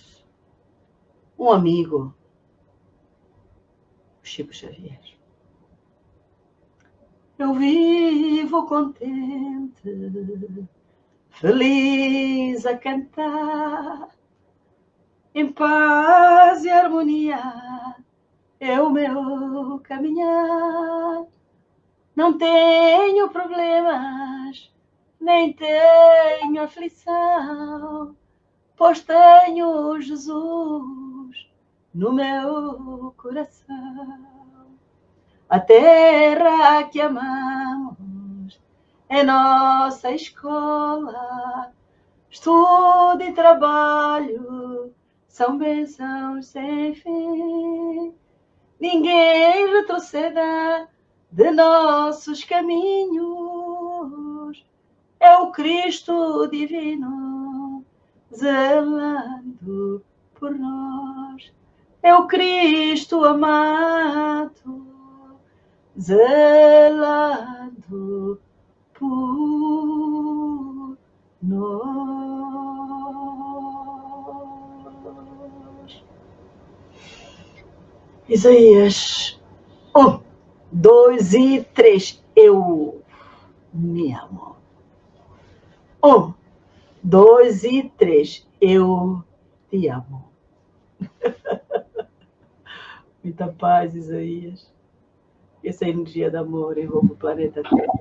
um amigo, Chico Xavier. Eu vivo contente, feliz a cantar, em paz e harmonia é o meu caminhar. Não tenho problemas, nem tenho aflição, pois tenho Jesus no meu coração. A terra que amamos é nossa escola, estudo e trabalho são bênçãos sem fim. Ninguém retroceda de nossos caminhos, é o Cristo divino zelando por nós, é o Cristo amado zelando por nós. Isaías 1, 2 e 3. Eu me amo. 1, 2 e 3. Eu te amo. Muita paz, Isaías. Essa energia de amor envolve o planeta Terra.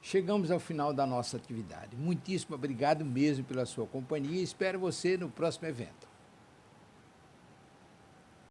Chegamos ao final da nossa atividade. Muitíssimo obrigado mesmo pela sua companhia e espero você no próximo evento.